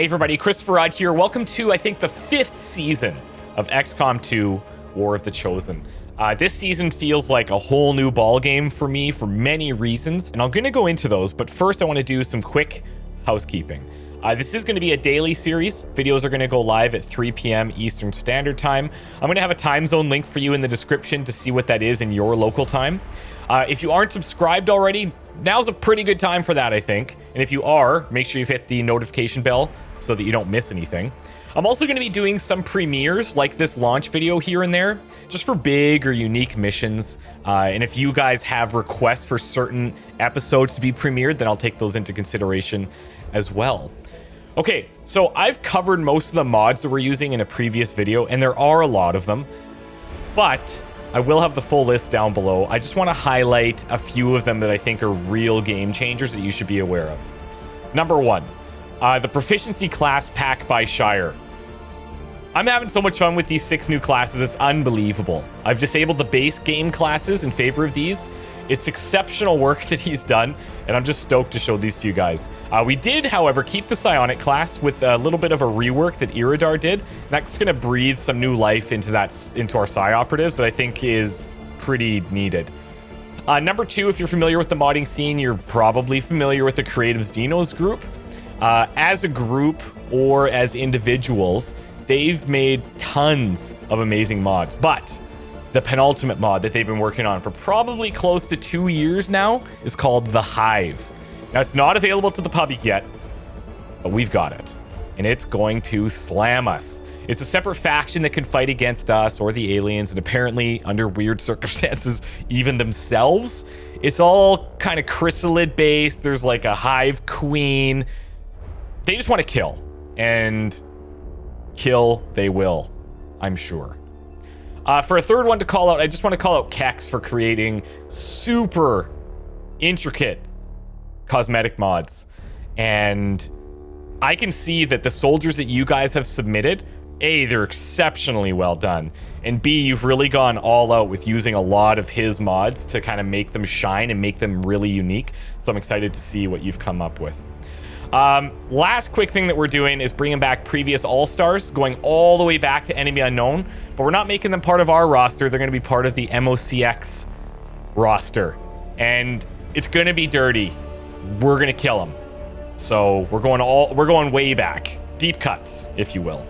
Hey everybody, christopherodd here. Welcome to, I think, the 5th season of XCOM 2, War of the Chosen. This season feels like a whole new ball game for me for many reasons, and I'm going to go into those, but first I want to do some quick housekeeping. This is going to be a daily series. Videos are going to go live at 3 p.m. Eastern Standard Time. I'm going to have a time zone link for you in the description to see what that is in your local time. If you aren't subscribed already, now's a pretty good time for that, I think. And if you are, make sure you've hit the notification bell so that you don't miss anything. I'm also going to be doing some premieres like this launch video here and there, just for big or unique missions. And if you guys have requests for certain episodes to be premiered, then I'll take those into consideration as well. Okay, so I've covered most of the mods that we're using in a previous video, and there are a lot of them, but I will have the full list down below. I just want to highlight a few of them that I think are real game changers that you should be aware of. Number 1, the Proficiency class pack by Shire. I'm having so much fun with these 6 new classes, it's unbelievable. I've disabled the base game classes in favor of these. It's exceptional work that he's done, and I'm just stoked to show these to you guys. We did, however, keep the Psionic class with a little bit of a rework that Iridar did. That's going to breathe some new life into our Psi operatives that I think is pretty needed. Number 2, if you're familiar with the modding scene, you're probably familiar with the Creative Xenos group. As a group or as individuals, they've made tons of amazing mods, but the penultimate mod that they've been working on for probably close to 2 years now is called the HIVE. Now, it's not available to the public yet, but we've got it, and it's going to slam us. It's a separate faction that can fight against us or the aliens, and apparently, under weird circumstances, even themselves. It's all kind of chrysalid based. There's like a Hive queen. They just want to kill, and kill they will, I'm sure. For a third one to call out, I just want to call out Kex for creating super intricate cosmetic mods. And I can see that the soldiers that you guys have submitted, A, they're exceptionally well done. And B, you've really gone all out with using a lot of his mods to kind of make them shine and make them really unique. So I'm excited to see what you've come up with. Last quick thing that we're doing is bringing back previous Allstars, going all the way back to Enemy Unknown, but we're not making them part of our roster. They're going to be part of the MOCX roster, and it's going to be dirty. We're going to kill them. So we're going way back, deep cuts, if you will.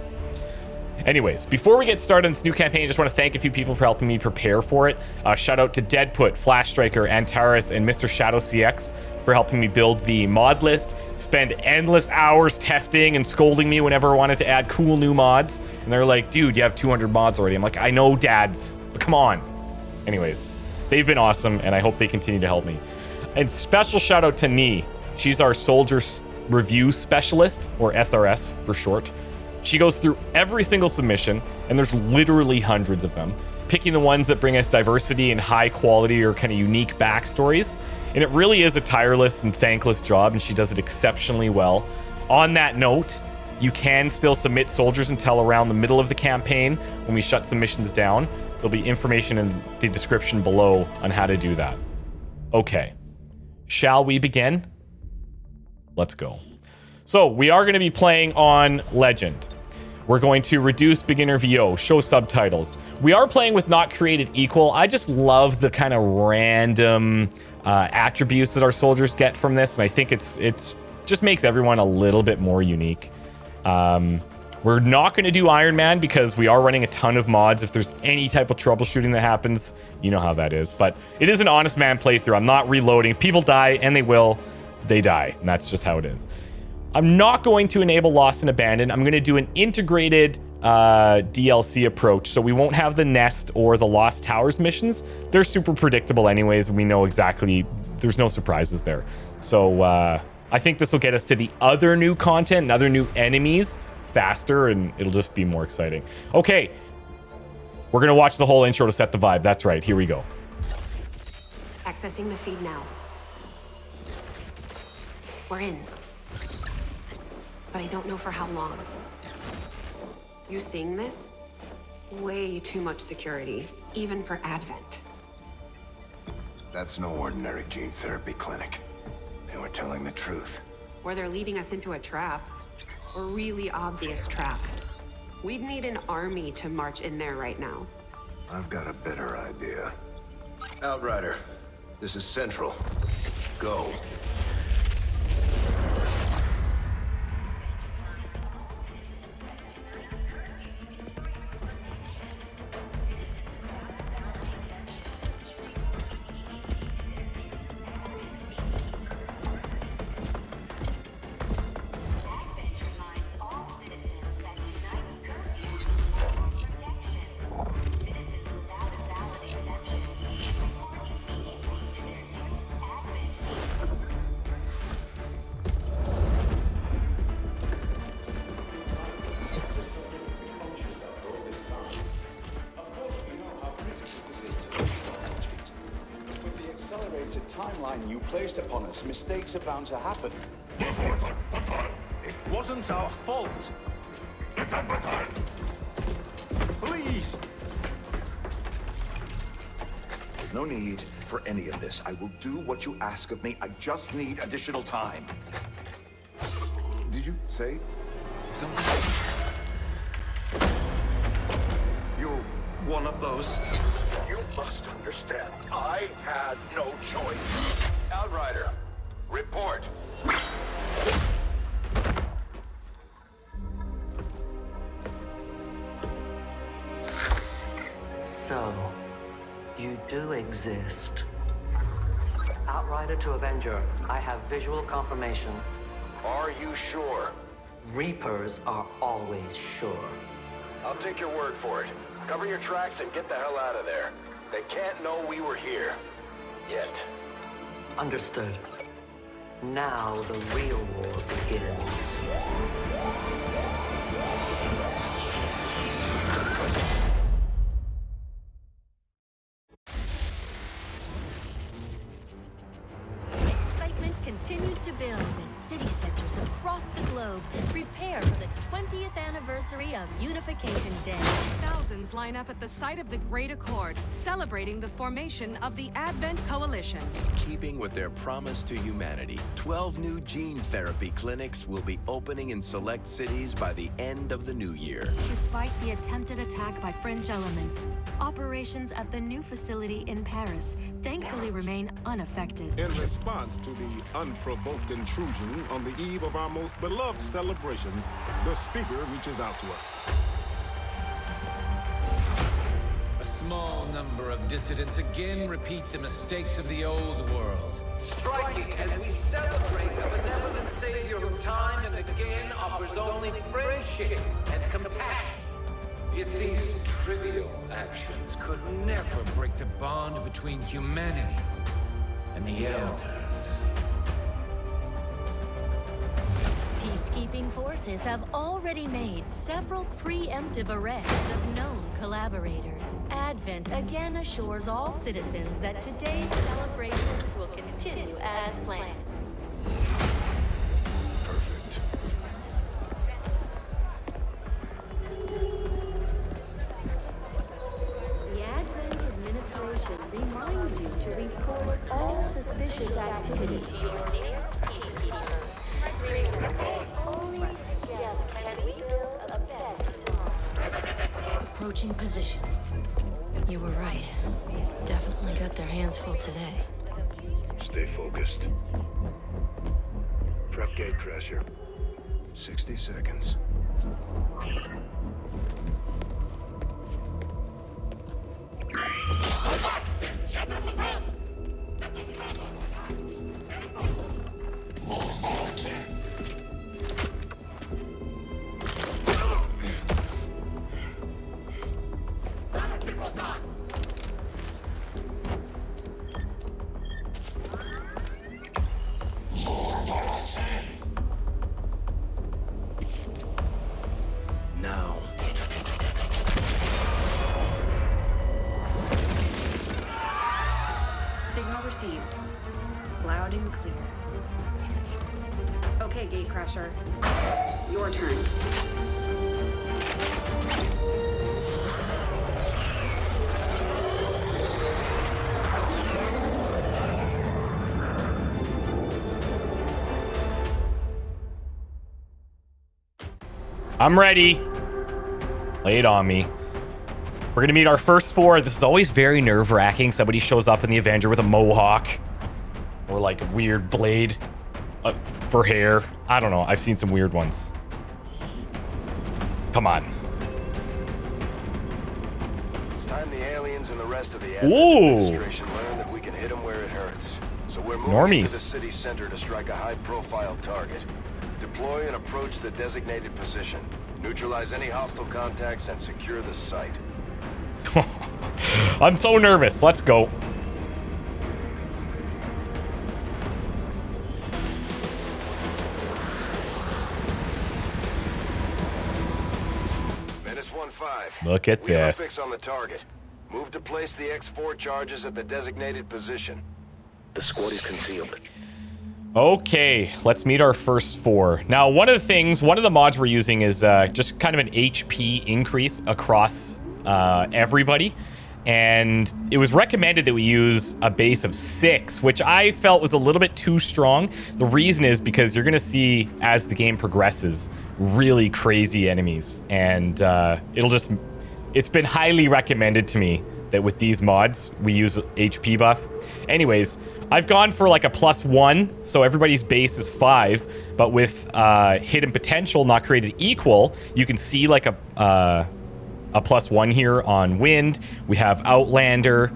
Anyways, before we get started on this new campaign, I just want to thank a few people for helping me prepare for it. Shout out to Deadput, Flash Striker, Antares, and Mr. Shadow CX for helping me build the mod list. Spend endless hours testing and scolding me whenever I wanted to add cool new mods. And they're like, dude, you have 200 mods already. I'm like, I know, dads, but come on. Anyways, they've been awesome, and I hope they continue to help me. And special shout out to Nee. She's our Soldier Review Specialist, or SRS for short. She goes through every single submission, and there's literally hundreds of them, picking the ones that bring us diversity and high quality or kind of unique backstories. And it really is a tireless and thankless job, and she does it exceptionally well. On that note, you can still submit soldiers until around the middle of the campaign when we shut submissions down. There'll be information in the description below on how to do that. Okay, shall we begin? Let's go. So we are going to be playing on Legend. We're going to reduce beginner VO, show subtitles. We are playing with not created equal. I just love the kind of random attributes that our soldiers get from this, and I think it's just makes everyone a little bit more unique. We're not going to do Iron Man because we are running a ton of mods. If there's any type of troubleshooting that happens, you know how that is. But it is an honest man playthrough. I'm not reloading. If people die, and they will, they die, and that's just how it is. I'm not going to enable Lost and Abandoned. I'm going to do an integrated DLC approach, so we won't have the Nest or the Lost Towers missions. They're super predictable anyways, and we know exactly, there's no surprises there. So I think this will get us to the other new content and other new enemies faster, and it'll just be more exciting. Okay, we're going to watch the whole intro to set the vibe. That's right, here we go. Accessing the feed now. We're in. But I don't know for how long. You seeing this? Way too much security, even for Advent. That's no ordinary gene therapy clinic. They were telling the truth. Or they're leading us into a trap. or really obvious trap. We'd need an army to march in there right now. I've got a better idea. Outrider, this is Central. Go. Timeline you placed upon us, mistakes are bound to happen. It wasn't our fault. Please! There's no need for any of this. I will do what you ask of me. I just need additional time. Did you say something? You're one of those. You must understand, I had no choice. Outrider, report. So, you do exist. Outrider to Avenger, I have visual confirmation. Are you sure? Reapers are always sure. I'll take your word for it. Cover your tracks and get the hell out of there. They can't know we were here. Yet. Understood. Now the real war begins. Excitement continues to build as city centers across the globe prepare for the 20th anniversary of Unification Day. Thousands line up at the site of the Great Accord, celebrating the formation of the Advent Coalition. Keeping with their promise to humanity, 12 new gene therapy clinics will be opening in select cities by the end of the new year. Despite the attempted attack by fringe elements, operations at the new facility in Paris thankfully remain unaffected. In response to the unprovoked intrusion on the eve of our most beloved celebration, the speaker reaches out to us. A small number of dissidents again repeat the mistakes of the old world. Striking as we celebrate a benevolent savior who time and again offers only friendship and compassion. Yet these trivial actions could never break the bond between humanity and the Elders. Peacekeeping forces have already made several preemptive arrests of known collaborators. Advent again assures all citizens that today's celebrations will continue as planned. Perfect. The Advent administration reminds you to report all suspicious activity to your nearest peacekeeper. Only together can we build a better tomorrow. Approaching position. You were right. They've definitely got their hands full today. Stay focused. Prep gate crasher. 60 seconds. Now. Signal received. Loud and clear. Okay, Gatecrasher. Your turn. I'm ready. Lay it on me. We're gonna meet our first 4. This is always very nerve-wracking. Somebody shows up in the Avenger with a mohawk. Or like a weird blade for hair. I don't know. I've seen some weird ones. Come on. It's time the aliens and the rest of the administration learn that we can hit them where it hurts. So we're moving Normies. to the city center to strike a high-profile target. Deploy and approach the designated position. Neutralize any hostile contacts and secure the site. I'm so nervous. Let's go. Menace 1-5. Look at We have a this. fix on the target. Move to place the X4 charges at the designated position. The squad is concealed. Okay, let's meet our first 4. Now, one of the mods we're using is just kind of an HP increase across everybody. And it was recommended that we use a base of 6, which I felt was a little bit too strong. The reason is because you're going to see, as the game progresses, really crazy enemies. And it's been highly recommended to me that with these mods, we use HP buff. Anyways, I've gone for like a +1, so everybody's base is 5. But with hidden potential not created equal, you can see like a +1 here on Wind. We have Outlander.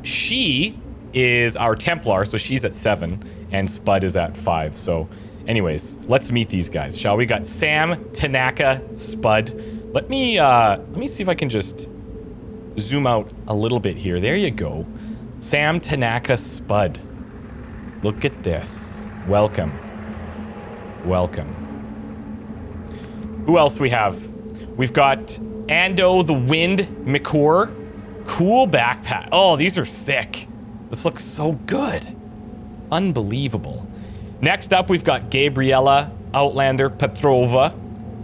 She is our Templar, so she's at 7, and Spud is at 5. So anyways, let's meet these guys, shall we? Got Sam, Tanaka, Spud. Let me see if I can just zoom out a little bit here. There you go. Sam, Tanaka, Spud. Look at this. Welcome. Welcome. Who else we have? We've got Ando, the Wind, McCore. Cool backpack. Oh, these are sick. This looks so good. Unbelievable. Next up, we've got Gabriella, Outlander, Petrova.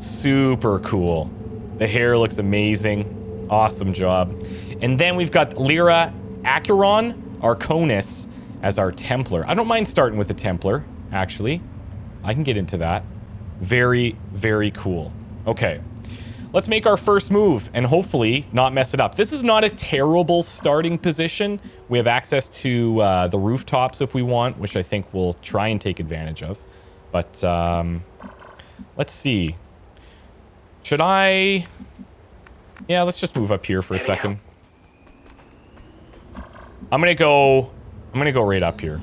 Super cool. The hair looks amazing. Awesome job. And then we've got Lyra, Acheron, Arconis as our Templar. I don't mind starting with the Templar, actually. I can get into that. Very, very cool. Okay. Let's make our first move and hopefully not mess it up. This is not a terrible starting position. We have access to the rooftops if we want, which I think we'll try and take advantage of. But let's see. Should I... Yeah, let's just move up here for a second. I'm gonna go right up here.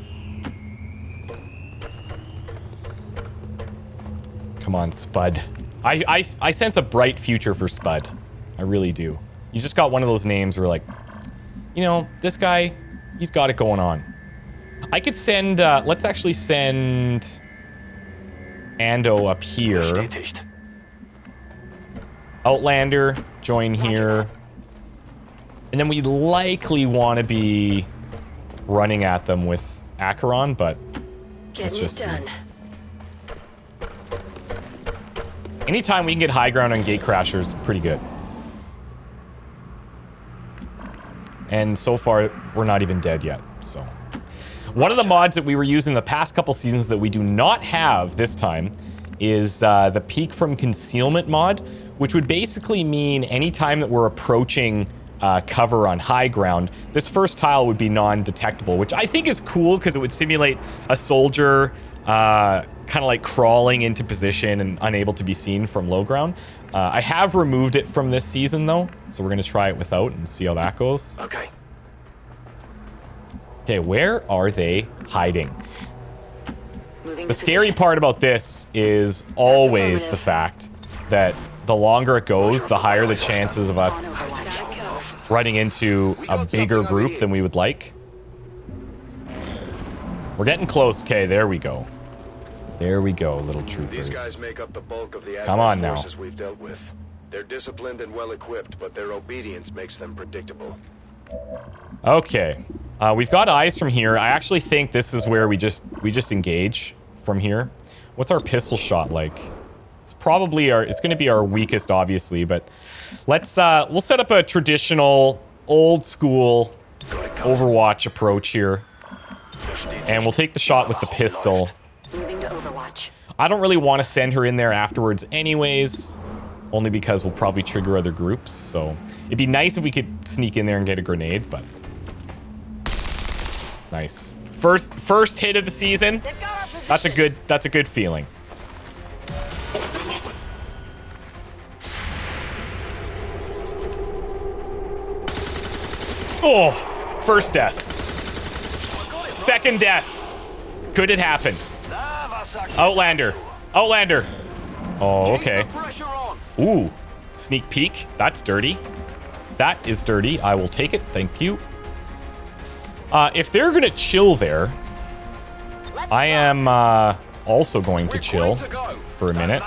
Come on, Spud. I sense a bright future for Spud. I really do. You just got one of those names where, like, you know, this guy, he's got it going on. I could send, let's actually send Ando up here. Outlander, join here. And then we likely want to be running at them with Acheron, but let's just see. Anytime we can get high ground on Gatecrashers, pretty good. And so far, we're not even dead yet, so. One of the mods that we were using the past couple seasons that we do not have this time is the Peek from Concealment mod, which would basically mean anytime that we're approaching cover on high ground, this first tile would be non-detectable, which I think is cool because it would simulate a soldier kind of like crawling into position and unable to be seen from low ground. I have removed it from this season though, so we're gonna try it without and see how that goes. Okay. Okay, where are they hiding? The scary part about this is always the fact that the longer it goes, the higher the chances of us running into a bigger group than we would like. We're getting close. Okay, there we go. There we go, little troopers. These guys make up the bulk of the Come on now. forces we've dealt with. They're disciplined and well equipped, but their obedience makes them predictable. Okay, we've got eyes from here. I actually think this is where we just engage from here. What's our pistol shot like? It's probably it's going to be our weakest, obviously, but let's we'll set up a traditional, old school Overwatch approach here, and we'll take the shot with the pistol. Moving to Overwatch. I don't really want to send her in there afterwards anyways. only because we'll probably trigger other groups. So it'd be nice if we could sneak in there and get a grenade, but nice. First hit of the season. That's a good feeling. Oh, first death. Second death. Could it happen? Outlander. Outlander. Oh, okay. Ooh, sneak peek. That's dirty. That is dirty. I will take it. Thank you. If they're going to chill there, I am also going to chill for a minute.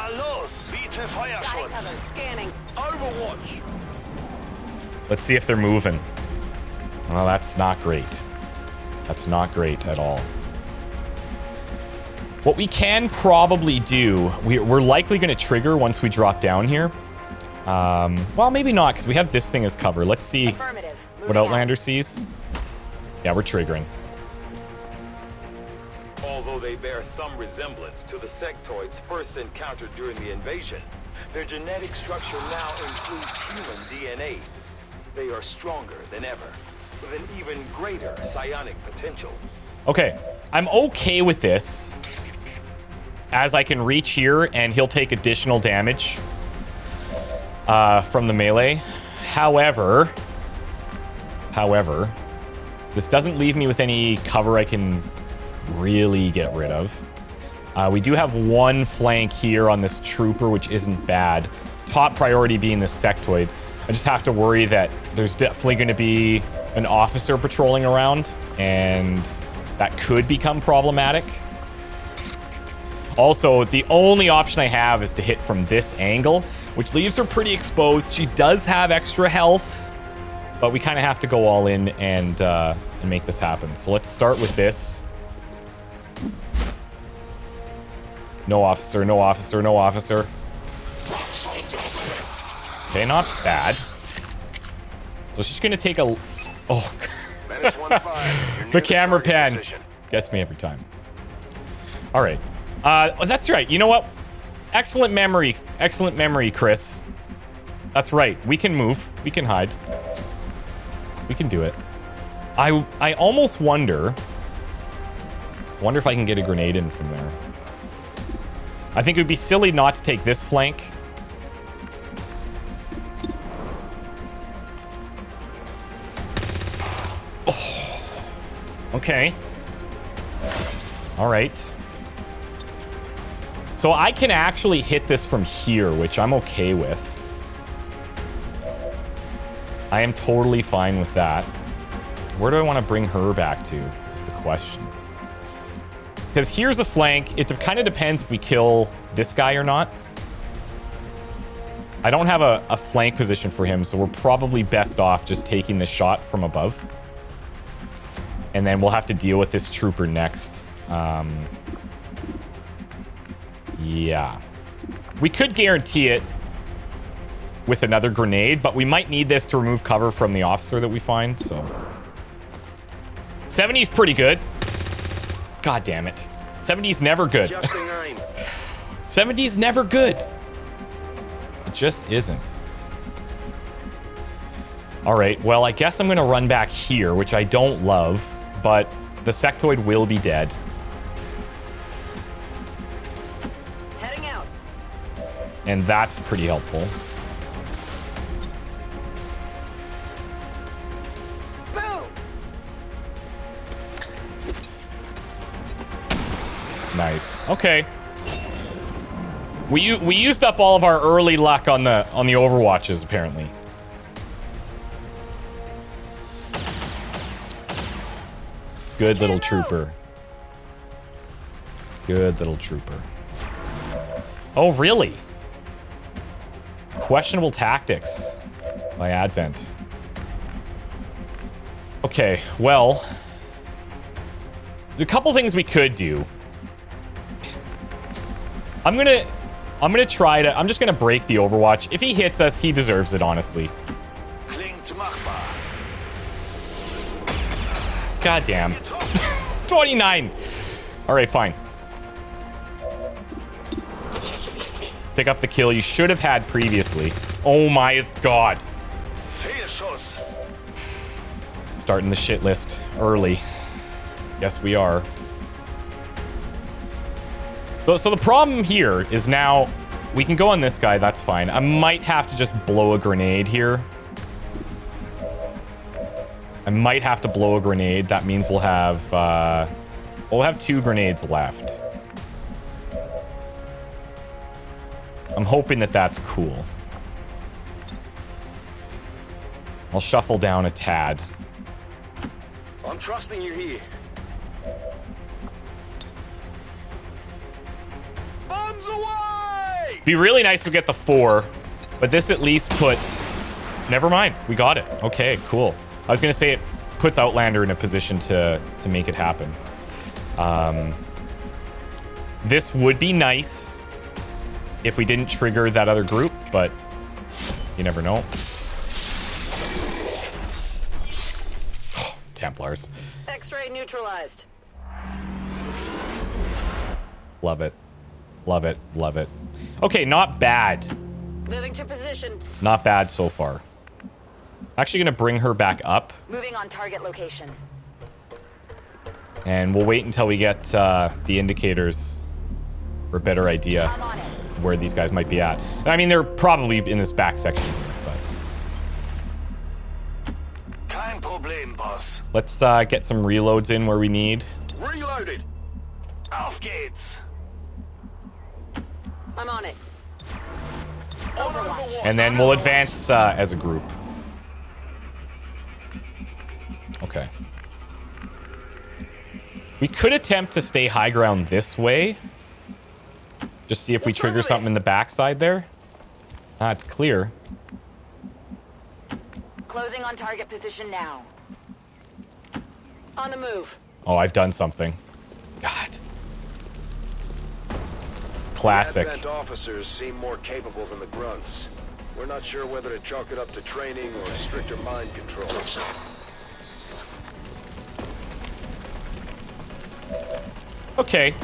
Let's see if they're moving. Well, that's not great. That's not great at all. What we can probably do, we're likely going to trigger once we drop down here. Well, maybe not, because we have this thing as cover. Let's see what Outlander sees. Yeah, we're triggering. Although they bear some resemblance to the sectoids first encountered during the invasion, their genetic structure now includes human DNA. They are stronger than ever, with an even greater psionic potential. Okay, I'm okay with this, as I can reach here and he'll take additional damage from the melee. However, this doesn't leave me with any cover I can really get rid of. We do have one flank here on this trooper, which isn't bad. Top priority being this sectoid. I just have to worry that there's definitely going to be an officer patrolling around, and that could become problematic. Also, the only option I have is to hit from this angle, which leaves her pretty exposed. She does have extra health, but we kind of have to go all in and make this happen. So let's start with this. No officer, no officer, no officer. Okay, not bad. So she's gonna take a... Oh, the camera pan gets me every time. All right. That's right. You know what? Excellent memory, Chris. That's right. We can move. We can hide. We can do it. I almost wonder if I can get a grenade in from there. I think it would be silly not to take this flank. Oh. Okay. All right. So I can actually hit this from here, which I'm okay with. I am totally fine with that. Where do I want to bring her back to is the question. Because here's a flank. It kind of depends if we kill this guy or not. I don't have a flank position for him, so we're probably best off just taking the shot from above. And then we'll have to deal with this trooper next. Yeah. We could guarantee it with another grenade, but we might need this to remove cover from the officer that we find, so... 70's pretty good. God damn it. 70's never good. 70's never good. It just isn't. Alright, well, I guess I'm going to run back here, which I don't love, but the sectoid will be dead. Heading out. And that's pretty helpful. Nice. Okay. We used up all of our early luck on the Overwatches, apparently. Good little trooper. Good little trooper. Oh, really? Questionable tactics by Advent. Okay, well, a couple things we could do. I'm just gonna break the Overwatch. If he hits us, he deserves it, honestly. God damn. 29. All right, fine. Pick up the kill you should have had previously. Oh my god. Starting the shit list early. Yes, we are. So the problem here is now we can go on this guy. That's fine. I might have to just blow a grenade here. I might have to blow a grenade. That means we'll have 2 grenades left. I'm hoping that that's cool. I'll shuffle down a tad. I'm trusting you here. Bombs away! Be really nice if we get the 4, but this at least puts... Never mind, we got it. Okay, cool. I was gonna say it puts Outlander in a position to make it happen. This would be nice if we didn't trigger that other group, but you never know. Templars. X-ray neutralized. Love it. Love it. Love it. Okay, not bad. Moving to position. Not bad so far. Actually gonna bring her back up. Moving on target location. And we'll wait until we get the indicators for a better idea where these guys might be at. I mean, they're probably in this back section, but... Kein Problem, boss. Let's get some reloads in where we need. Reloaded. Auf geht's. I'm on it. And then we'll advance as a group. Okay. We could attempt to stay high ground this way. Just see if we trigger something in the backside there. Ah, it's clear. Closing on target position now. On the move. Oh, I've done something. God. Classic. The Advent officers seem more capable than the grunts. We're not sure whether to chalk it up to training or stricter mind control. Okay.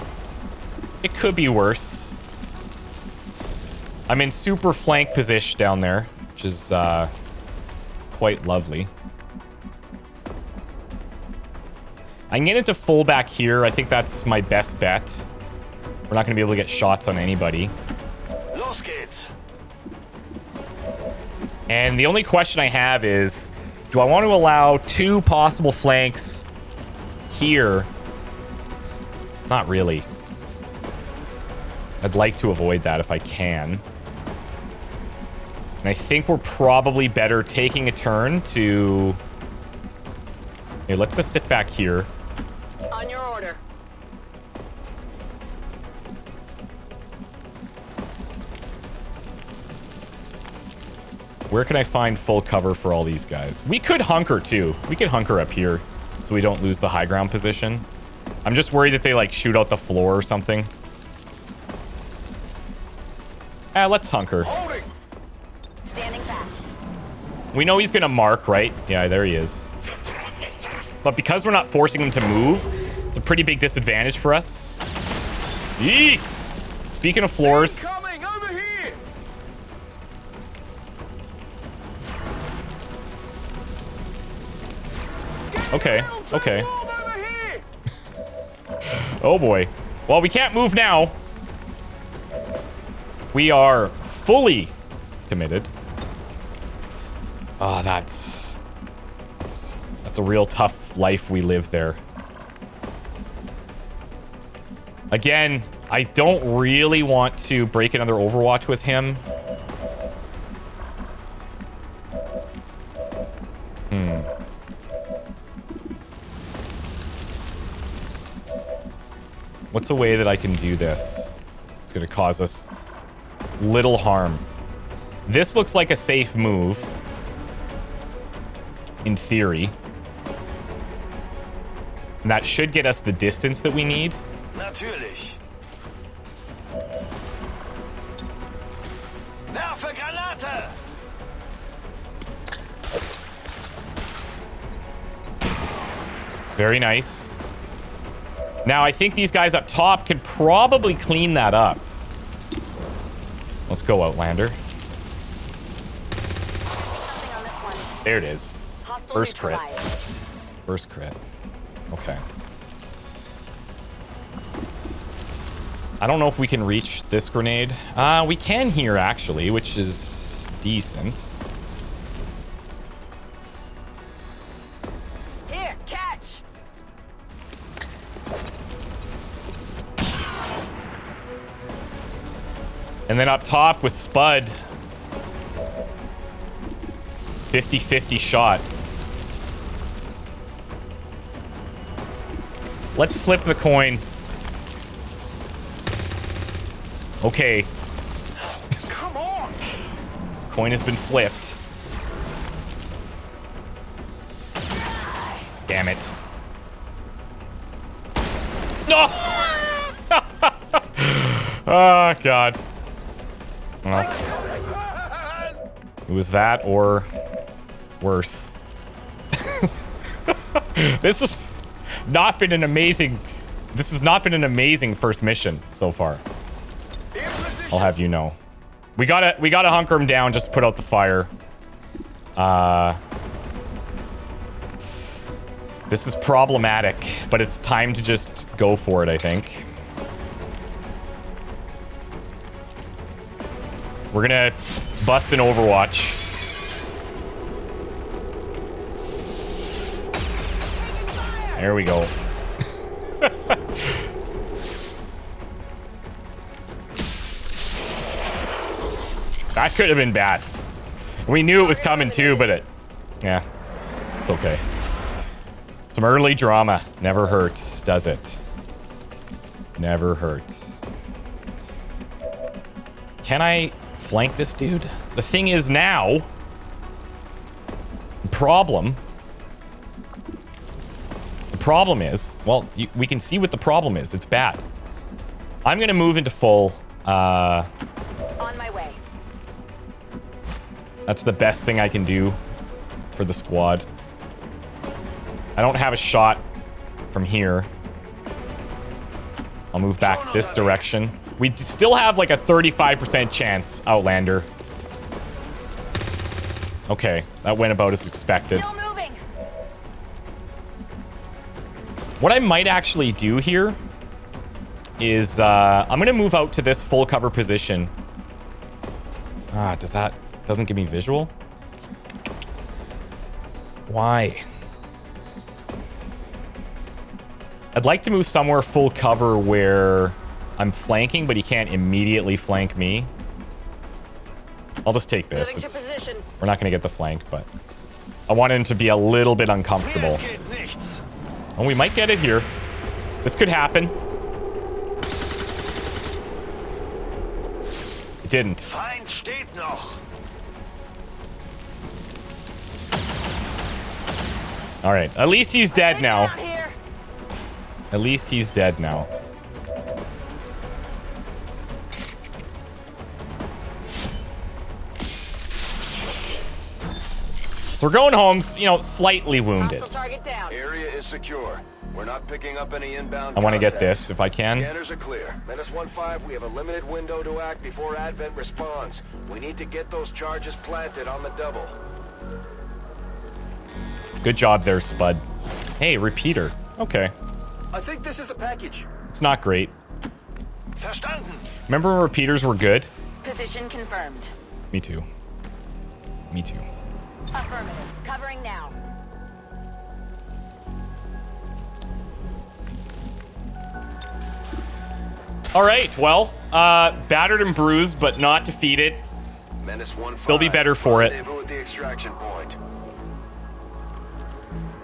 It could be worse. I'm in super flank position down there, which is quite lovely. I can get into fullback here. I think that's my best bet. We're not going to be able to get shots on anybody. Los geht's. And the only question I have is, do I want to allow 2 possible flanks here? Not really. I'd like to avoid that if I can. And I think we're probably better taking a turn to... Hey, let's just sit back here. On your order. Where can I find full cover for all these guys? We could hunker too. We could hunker up here so we don't lose the high ground position. I'm just worried that they like shoot out the floor or something. Let's hunker. Standing fast. We know he's gonna mark, right? Yeah, there he is. But because we're not forcing him to move, it's a pretty big disadvantage for us. Eee! Speaking of floors... Okay, okay. Oh boy. Well, we can't move now. We are fully committed. Oh, that's a real tough life we live there. Again, I don't really want to break another Overwatch with him. What's a way that I can do this? It's going to cause us little harm. This looks like a safe move. In theory. And that should get us the distance that we need. Natürlich. Werfe Granate! Very nice. Now, I think these guys up top could probably clean that up. Let's go, Outlander. There it is. First crit. First crit. Okay. I don't know if we can reach this grenade. We can here, actually, which is decent. Here, catch! And then up top with Spud. 50-50 shot. Let's flip the coin. Okay. Come on. Coin has been flipped. Damn it. No! Oh, God. Well, it was that or worse. This has not been an amazing... This has not been an amazing first mission so far. I'll have you know. We gotta hunker him down just to put out the fire. This is problematic, but it's time to just go for it, I think. We're gonna bust an Overwatch. There we go. That could have been bad. We knew it was coming too, but yeah, it's okay. Some early drama never hurts, does it? Never hurts. Can I flank this dude? The thing is now, the problem is, well, we can see what the problem is. It's bad. I'm gonna move into full. On my way. That's the best thing I can do for the squad. I don't have a shot from here. I'll move back this direction. We still have like a 35% chance, Outlander. Okay, that went about as expected. Still moving. What I might actually do here is I'm gonna move out to this full cover position. Doesn't give me visual? Why? I'd like to move somewhere full cover where I'm flanking, but he can't immediately flank me. I'll just take this. We're not gonna get the flank, but I want him to be a little bit uncomfortable. Oh, we might get it here. This could happen. It didn't. All right, at least he's dead now. At least he's dead now. So we're going home, you know, slightly wounded. Area is secure. We're not picking up any inbound. I want to get contact. this if I can. Scanners are clear. -15, we have a limited window to act before Advent responds. We need to get those charges planted on the double. Good job there, Spud. Hey, repeater. Okay. I think this is the package. It's not great. Verstanden. Remember when repeaters were good? Position confirmed. Me too. Me too. Affirmative. Covering now. All right, well, battered and bruised, but not defeated. They'll be better for it. Rendezvous at the extraction point.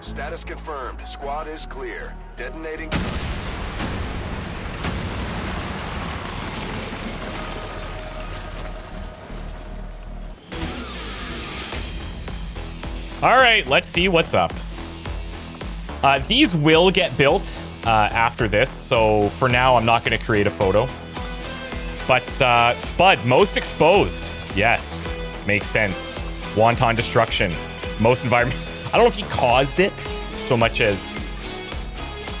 Status confirmed. Squad is clear. Detonating. All right, let's see what's up. These will get built after this, so for now, I'm not going to create a photo. But Spud, most exposed. Yes, makes sense. Wanton destruction. Most environment. I don't know if he caused it so much as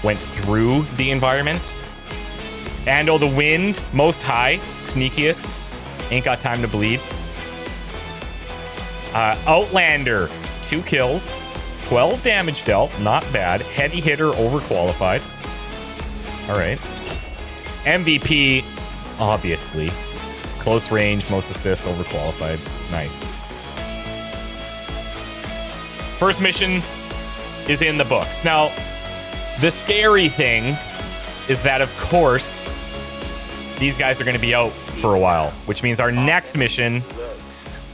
went through the environment. And oh, the wind, most high, sneakiest. Ain't got time to bleed. Outlander, 2 kills, 12 damage dealt, not bad. Heavy hitter, overqualified. All right. MVP, obviously. Close range, most assists, overqualified. Nice. First mission is in the books. Now, the scary thing is that, of course, these guys are going to be out for a while, which means our next mission is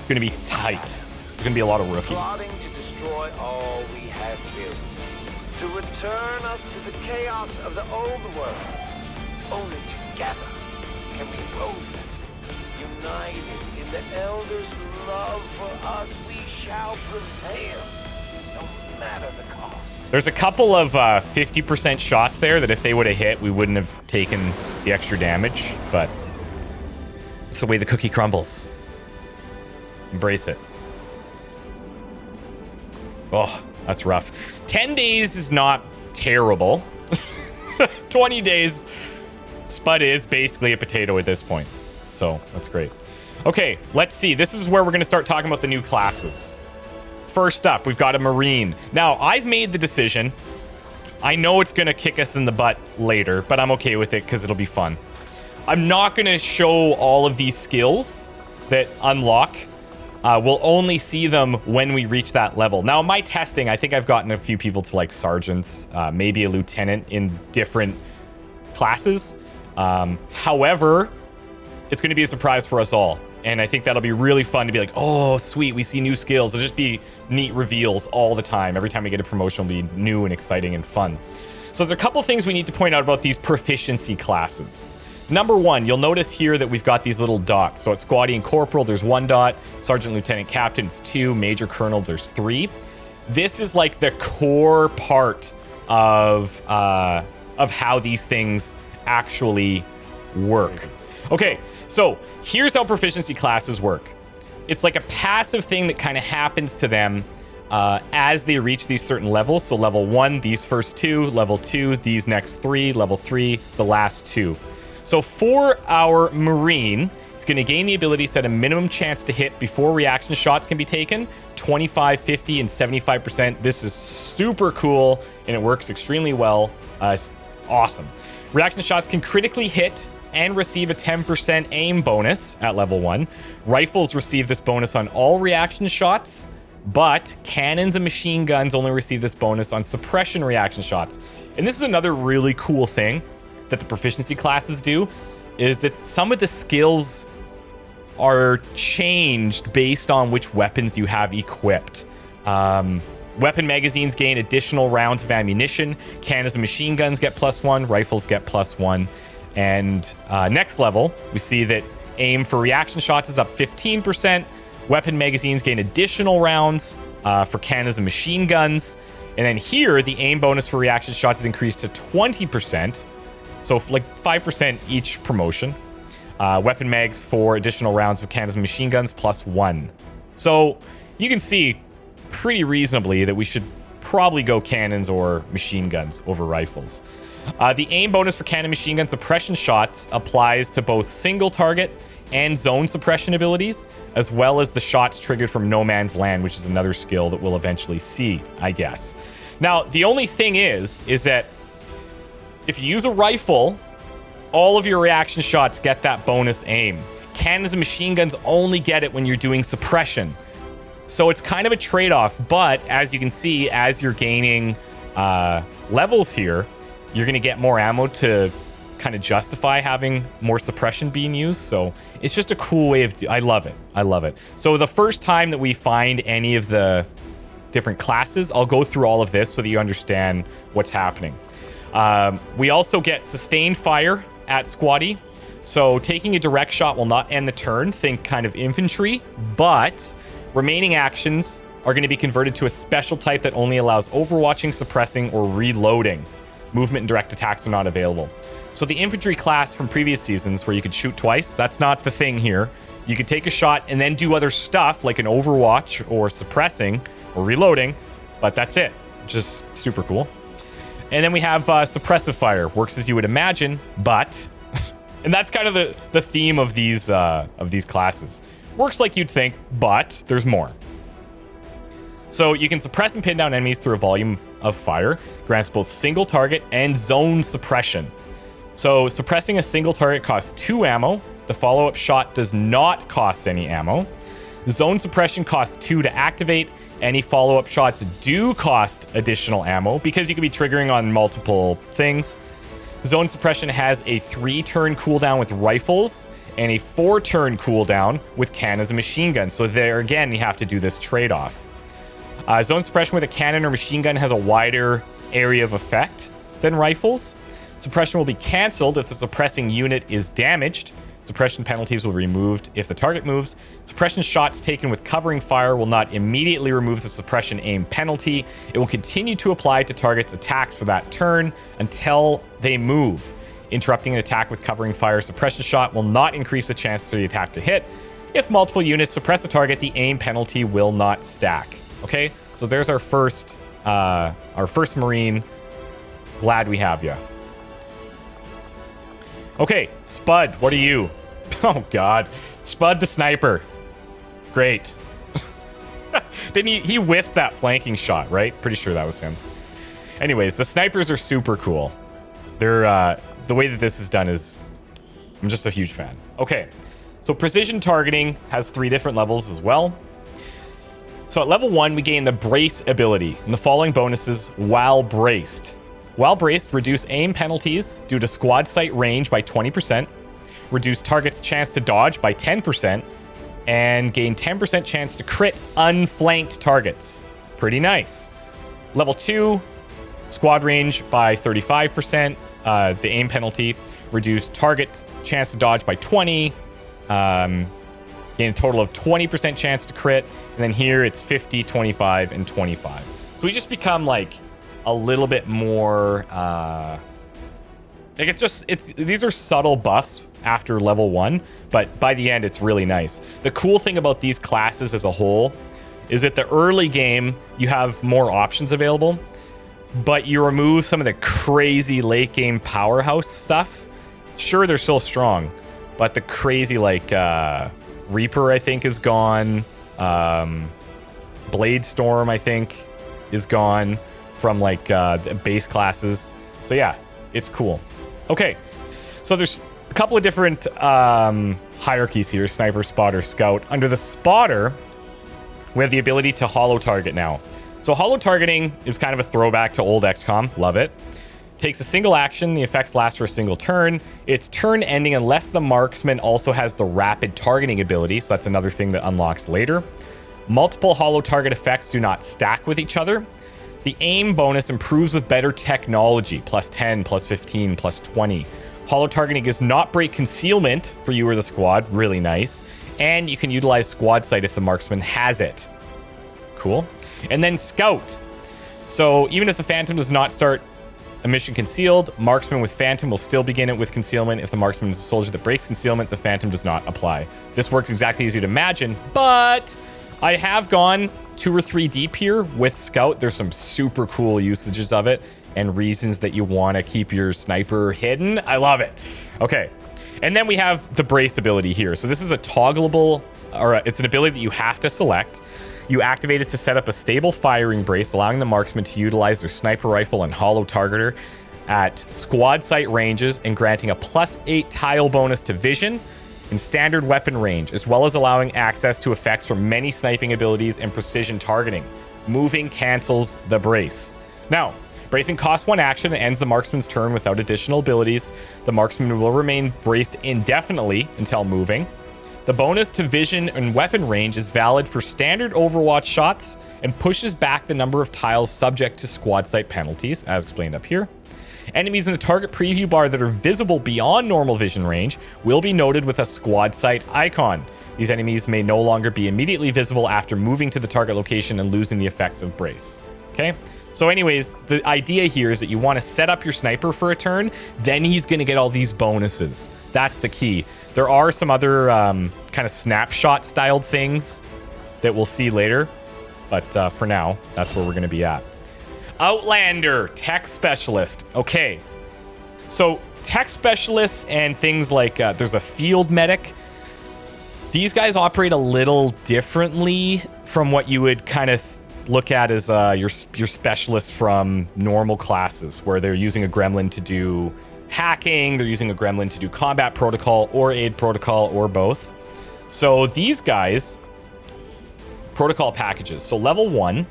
going to be tight. There's going to be a lot of rookies. Plotting to destroy all we have built, to return us to the chaos of the old world. Only together can we oppose them. United in the Elders' love for us, we shall prevail, no matter the cost. There's a couple of 50% shots there that if they would have hit, we wouldn't have taken the extra damage, but it's the way the cookie crumbles. Embrace it. Oh, that's rough. 10 days is not terrible. 20 days, Spud is basically a potato at this point. So that's great. Okay, let's see. This is where we're going to start talking about the new classes. First up, we've got a Marine. Now, I've made the decision. I know it's going to kick us in the butt later, but I'm okay with it because it'll be fun. I'm not going to show all of these skills that unlock. We'll only see them when we reach that level. Now, in my testing, I think I've gotten a few people to like sergeants, maybe a lieutenant in different classes. However, it's going to be a surprise for us all. And I think that'll be really fun to be like, oh, sweet, we see new skills. It'll just be neat reveals all the time. Every time we get a promotion, it'll be new and exciting and fun. So there's a couple things we need to point out about these proficiency classes. Number one, you'll notice here that we've got these little dots. So at Squaddy and Corporal, there's 1 dot. Sergeant, Lieutenant, Captain, it's 2. Major, Colonel, there's 3. This is like the core part of how these things actually work. Okay, so here's how proficiency classes work. It's like a passive thing that kind of happens to them as they reach these certain levels. So level 1, these first 2. Level 2, these next 3. Level 3, the last 2. So for our Marine, it's going to gain the ability to set a minimum chance to hit before reaction shots can be taken. 25, 50, and 75%. This is super cool, and it works extremely well. It's awesome. Reaction shots can critically hit and receive a 10% aim bonus at level 1. Rifles receive this bonus on all reaction shots, but cannons and machine guns only receive this bonus on suppression reaction shots. And this is another really cool thing that the proficiency classes do, is that some of the skills are changed based on which weapons you have equipped. Weapon magazines gain additional rounds of ammunition. Cannons and machine guns get +1. Rifles get +1. And next level, we see that aim for reaction shots is up 15%. Weapon magazines gain additional rounds for cannons and machine guns. And then here, the aim bonus for reaction shots is increased to 20%. So like 5% each promotion. Weapon mags for additional rounds of cannons and machine guns +1. So you can see pretty reasonably that we should probably go cannons or machine guns over rifles. The aim bonus for cannon machine gun suppression shots applies to both single target and zone suppression abilities, as well as the shots triggered from No Man's Land, which is another skill that we'll eventually see, I guess. Now, the only thing is that if you use a rifle, all of your reaction shots get that bonus aim. Cannons and machine guns only get it when you're doing suppression. So it's kind of a trade-off, but as you can see, as you're gaining levels here, you're going to get more ammo to kind of justify having more suppression being used. So it's just a cool way of... I love it. I love it. So the first time that we find any of the different classes, I'll go through all of this so that you understand what's happening. We also get sustained fire at Squaddy. So taking a direct shot will not end the turn. Think kind of infantry, but remaining actions are going to be converted to a special type that only allows overwatching, suppressing, or reloading. Movement and direct attacks are not available. So the infantry class from previous seasons where you could shoot twice, that's not the thing here. You could take a shot and then do other stuff like an overwatch or suppressing or reloading, but that's it. Just super cool. And then we have suppressive fire. Works as you would imagine, but And that's kind of the theme of these classes. Works like you'd think, but there's more. So you can suppress and pin down enemies through a volume of fire. Grants both single target and zone suppression. So suppressing a single target costs 2 ammo. The follow-up shot does not cost any ammo. Zone suppression costs 2 to activate. Any follow-up shots do cost additional ammo because you can be triggering on multiple things. Zone suppression has a 3-turn cooldown with rifles and a 4-turn cooldown with cannons and machine guns. So there again, you have to do this trade-off. Zone suppression with a cannon or machine gun has a wider area of effect than rifles. Suppression will be cancelled if the suppressing unit is damaged. Suppression penalties will be removed if the target moves. Suppression shots taken with covering fire will not immediately remove the suppression aim penalty. It will continue to apply to targets attacked for that turn until they move. Interrupting an attack with covering fire suppression shot will not increase the chance for the attack to hit. If multiple units suppress a target, the aim penalty will not stack. Okay, so there's our first Marine. Glad we have you. Okay, Spud, what are you? Oh God, Spud the sniper. Great. Didn't he whiffed that flanking shot, right? Pretty sure that was him. Anyways, the snipers are super cool. They're the way that this is done is, I'm just a huge fan. Okay, so precision targeting has 3 different levels as well. So at level 1, we gain the brace ability and the following bonuses while braced. While braced, reduce aim penalties due to squad sight range by 20%, reduce target's chance to dodge by 10%, and gain 10% chance to crit unflanked targets. Pretty nice. Level 2, squad range by 35%, the aim penalty, reduce target's chance to dodge by 20, gain a total of 20% chance to crit, and then here it's 50, 25, and 25. So we just become like a little bit more, like these are subtle buffs after level 1, but by the end it's really nice. The cool thing about these classes as a whole is that the early game, you have more options available, but you remove some of the crazy late game powerhouse stuff. Sure, they're still strong, but the crazy like, Reaper, I think, is gone. Blade Storm, I think, is gone from like the base classes. So yeah, it's cool. Okay, so there's a couple of different hierarchies here: sniper, spotter, scout. Under the spotter, we have the ability to holo target now. So holo targeting is kind of a throwback to old XCOM. Love it. Takes a single action. The effects last for a single turn. It's turn ending unless the marksman also has the rapid targeting ability. So that's another thing that unlocks later. Multiple holo target effects do not stack with each other. The aim bonus improves with better technology. Plus 10, plus 15, plus 20. Holo targeting does not break concealment for you or the squad. Really nice. And you can utilize squad sight if the marksman has it. Cool. And then scout. So even if the phantom does not start a mission concealed, marksman with phantom will still begin it with concealment. If the marksman is a soldier that breaks concealment, the phantom does not apply. This works exactly as you'd imagine, but I have gone 2 or 3 deep here with scout. There's some super cool usages of it and reasons that you want to keep your sniper hidden. I love it. Okay, and then we have the brace ability here. So this is a toggleable, or it's an ability that you have to select. You activate it to set up a stable firing brace, allowing the marksman to utilize their sniper rifle and holo targeter at squad sight ranges and granting a +8 tile bonus to vision and standard weapon range, as well as allowing access to effects from many sniping abilities and precision targeting. Moving cancels the brace. Now, bracing costs 1 action and ends the marksman's turn without additional abilities. The marksman will remain braced indefinitely until moving. The bonus to vision and weapon range is valid for standard Overwatch shots and pushes back the number of tiles subject to squad sight penalties, as explained up here. Enemies in the target preview bar that are visible beyond normal vision range will be noted with a squad sight icon. These enemies may no longer be immediately visible after moving to the target location and losing the effects of brace. Okay? So anyways, the idea here is that you want to set up your sniper for a turn, then he's going to get all these bonuses. That's the key. There are some other kind of snapshot styled things that we'll see later, but for now, that's where we're going to be at. Outlander, tech specialist. Okay, So tech specialists and things like there's a field medic. These guys operate a little differently from what you would kind of look at as your specialist from normal classes, where they're using a gremlin to do hacking, they're using a gremlin to do combat protocol or aid protocol or both. So these guys, protocol packages. So level 1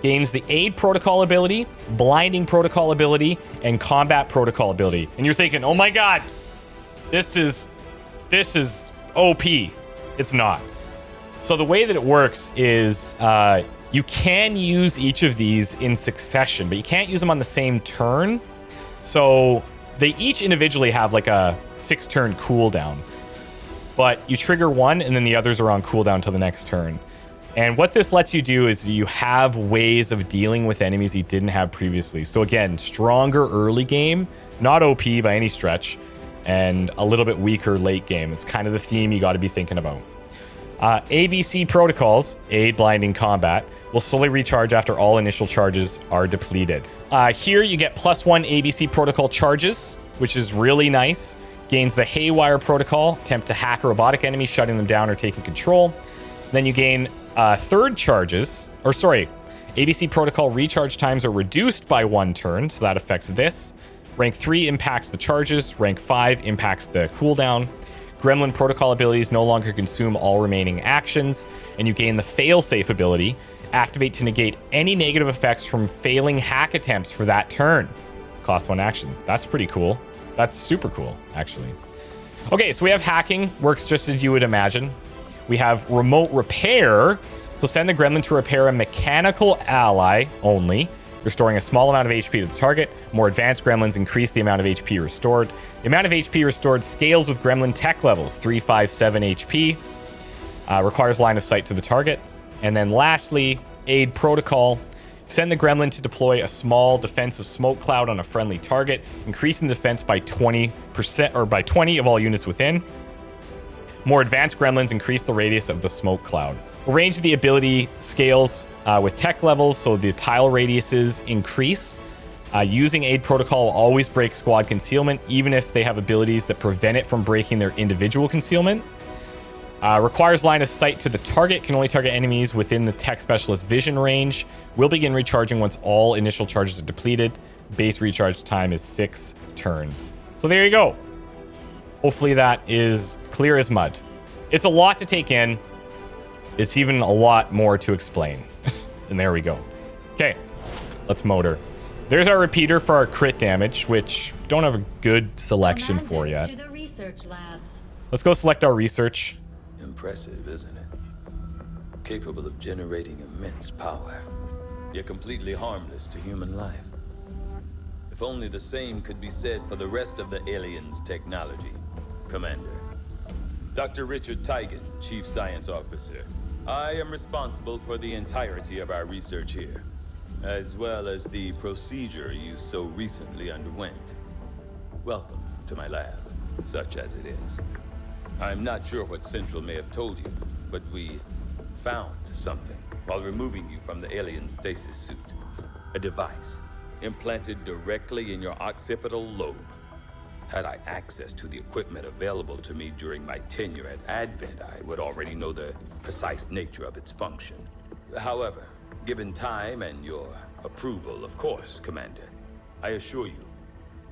gains the aid protocol ability, blinding protocol ability, and combat protocol ability. And you're thinking, oh my god, this is OP. It's not. So the way that it works is you can use each of these in succession, but you can't use them on the same turn. So they each individually have like a 6-turn cooldown, but you trigger one and then the others are on cooldown till the next turn. And what this lets you do is you have ways of dealing with enemies you didn't have previously. So again, stronger early game, not OP by any stretch, and a little bit weaker late game. It's kind of the theme you got to be thinking about. ABC protocols, aid, blinding, combat, will slowly recharge after all initial charges are depleted. Here you get +1 ABC protocol charges, which is really nice. Gains the haywire protocol, attempt to hack robotic enemies, shutting them down or taking control. Then you gain third charges, or sorry, ABC protocol recharge times are reduced by 1 turn, so that affects this. Rank 3 impacts the charges, rank 5 impacts the cooldown. Gremlin protocol abilities no longer consume all remaining actions, and you gain the failsafe ability, activate to negate any negative effects from failing hack attempts for that turn. Cost 1 action. That's pretty cool. That's super cool, actually. Okay, so we have hacking, works just as you would imagine. We have remote repair, so send the gremlin to repair a mechanical ally only, restoring a small amount of HP to the target. More advanced gremlins increase the amount of HP restored. The amount of HP restored scales with gremlin tech levels, 3, 5, 7 HP. Requires line of sight to the target. And then lastly, aid protocol. Send the gremlin to deploy a small defensive smoke cloud on a friendly target, increasing defense by 20% or by 20 of all units within. More advanced gremlins increase the radius of the smoke cloud. The range of the ability scales with tech levels, so the tile radiuses increase. Using aid protocol will always break squad concealment, even if they have abilities that prevent it from breaking their individual concealment. Requires line of sight to the target, can only target enemies within the tech specialist vision range. Will begin recharging once all initial charges are depleted. Base recharge time is 6 turns. So there you go. Hopefully that is clear as mud. It's a lot to take in. It's even a lot more to explain. And there we go. Okay, let's motor. There's our repeater for our crit damage, which don't have a good selection for yet. To the research labs. Let's go select our research. Impressive, isn't it? Capable of generating immense power, yet completely harmless to human life. If only the same could be said for the rest of the aliens' technology. Commander. Dr. Richard Teigen, Chief Science Officer. I am responsible for the entirety of our research here, as well as the procedure you so recently underwent. Welcome to my lab, such as it is. I'm not sure what Central may have told you, but we found something while removing you from the alien stasis suit. A device implanted directly in your occipital lobe. Had I access to the equipment available to me during my tenure at Advent, I would already know the precise nature of its function. However, given time and your approval, of course, Commander, I assure you,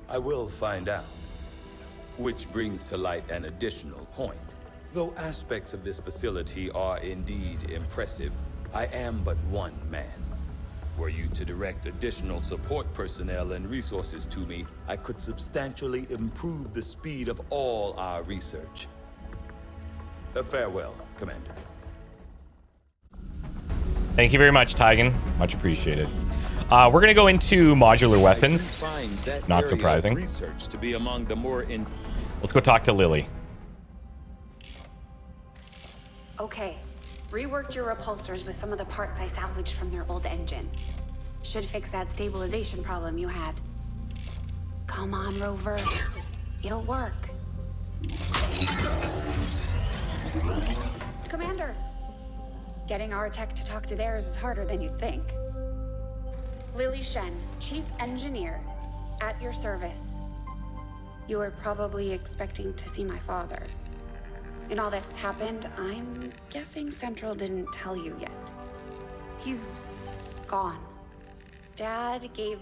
I will find out. Which brings to light an additional point. Though aspects of this facility are indeed impressive, I am but one man. Were you to direct additional support personnel and resources to me, I could substantially improve the speed of all our research. Farewell, Commander. Thank you very much, Teigen. Much appreciated. We're going to go into modular weapons. Not surprising. Research to be among the more Let's go talk to Lily. Okay. Reworked your repulsors with some of the parts I salvaged from their old engine. Should fix that stabilization problem you had. Come on, Rover. It'll work. Commander! Getting our tech to talk to theirs is harder than you'd think. Lily Shen, Chief Engineer, at your service. You were probably expecting to see my father. In all that's happened, I'm guessing Central didn't tell you yet. He's gone. Dad gave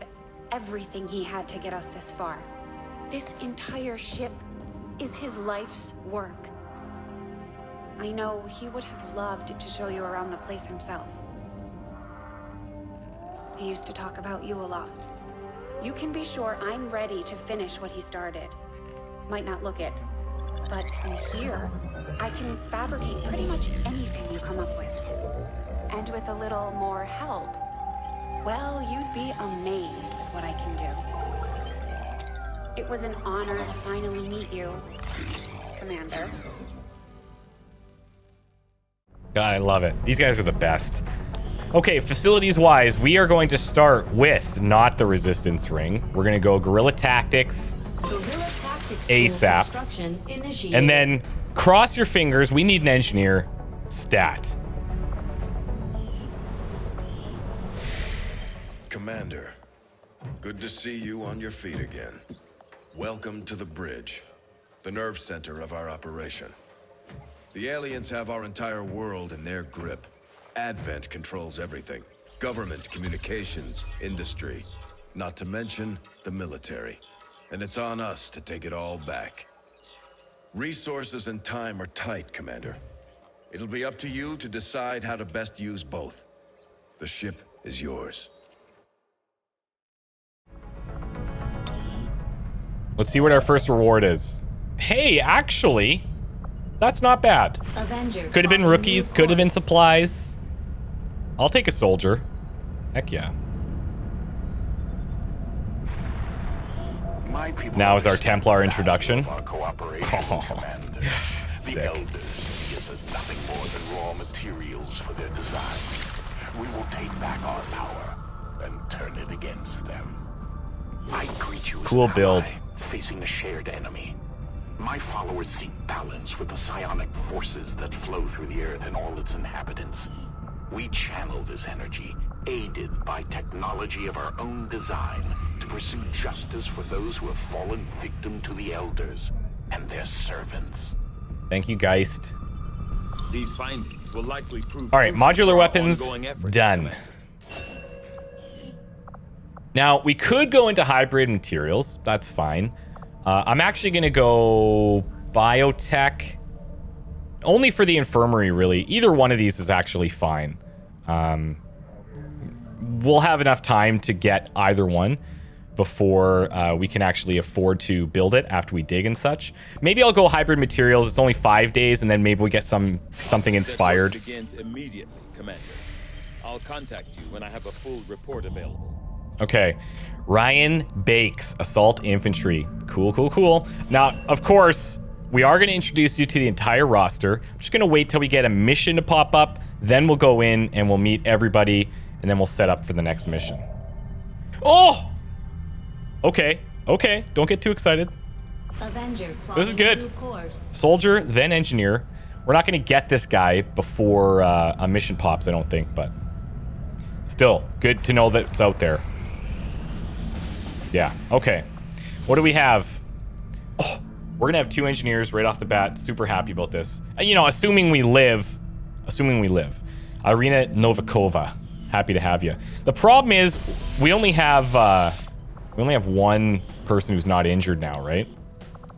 everything he had to get us this far. This entire ship is his life's work. I know he would have loved to show you around the place himself. He used to talk about you a lot. You can be sure I'm ready to finish what he started. Might not look it, but from here, I can fabricate pretty much anything you come up with. And with a little more help, well, you'd be amazed with what I can do. It was an honor to finally meet you, Commander. God, I love it. These guys are the best. Okay, facilities-wise, we are going to start with not the Resistance Ring. We're going to go Guerrilla Tactics ASAP. And then cross your fingers. We need an engineer. Stat. Commander, good to see you on your feet again. Welcome to the bridge, the nerve center of our operation. The aliens have our entire world in their grip. Advent controls everything. Government, communications, industry. Not to mention the military. And it's on us to take it all back. Resources and time are tight, Commander. It'll be up to you to decide how to best use both. The ship is yours. Let's see what our first reward is. Hey, actually, that's not bad. Could have been rookies, could have been supplies. I'll take a soldier. Heck yeah. Now is our Templar introduction. The Elders see us as nothing more than raw materials for their design. We will take back our power and turn it against them. I greet you as cool an build. ally facing a shared enemy. My followers seek balance with the psionic forces that flow through the Earth and all its inhabitants. We channel this energy, aided by technology of our own design, to pursue justice for those who have fallen victim to the Elders and their servants. Thank you, Geist. These findings will likely prove. All right, modular weapons done. Now we could go into hybrid materials. That's fine. I'm actually gonna go biotech. Only for the infirmary, really. Either one of these is actually fine. We'll have enough time to get either one before we can actually afford to build it after we dig and such. Maybe I'll go hybrid materials. It's only 5 days, and then maybe we get something inspired. Begins immediately, Commander. I'll contact you when I have a full report available. Okay. Ryan Bakes, Assault Infantry. Cool, cool, cool. Now, of course, we are going to introduce you to the entire roster. I'm just going to wait till we get a mission to pop up. Then we'll go in and we'll meet everybody. And then we'll set up for the next mission. Oh! Okay. Okay. Don't get too excited. Avenger, this is good. Soldier, then engineer. We're not going to get this guy before a mission pops, I don't think. But still, good to know that it's out there. Yeah. Okay. What do we have? Oh, we're going to have 2 engineers right off the bat. Super happy about this. You know, assuming we live. Irina Novikova. Happy to have you. The problem is we only have one person who's not injured now, right?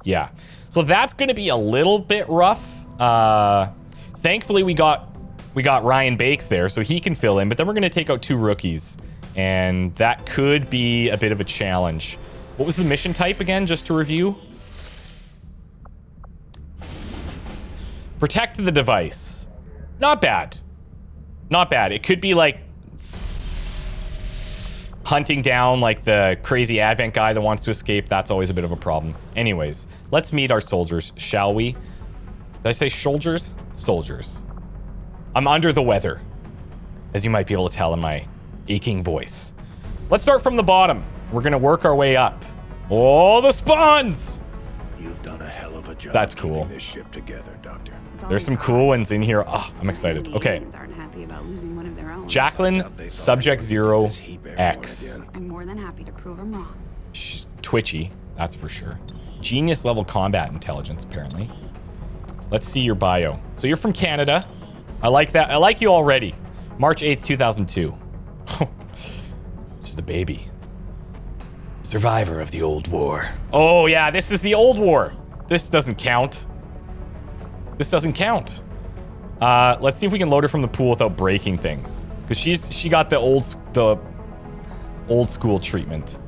Yeah. So that's going to be a little bit rough. Thankfully we got Ryan Bakes there so he can fill in, but then we're going to take out 2 rookies and that could be a bit of a challenge. What was the mission type again, just to review? Protect the device. Not bad. Not bad. It could be like hunting down like the crazy Advent guy that wants to escape. That's always a bit of a problem. Anyways, let's meet our soldiers, shall we? Did I say soldiers? Soldiers. I'm under the weather, as you might be able to tell in my aching voice. Let's start from the bottom. We're gonna work our way up. Oh, the spawns! You've done a hell of a job. That's cool. Keeping this ship together, Doctor. There's some cool ones in here. Oh, I'm excited. Okay. Jacqueline, Subject 0X. I'm more than happy to prove him wrong. She's twitchy, that's for sure. Genius level combat intelligence, apparently. Let's see your bio. So you're from Canada. I like that. I like you already. March 8th, 2002. She's the baby. Survivor of the old war. Oh yeah, this is the old war. This doesn't count. This doesn't count. Let's see if we can load her from the pool without breaking things. Because she got the old school treatment.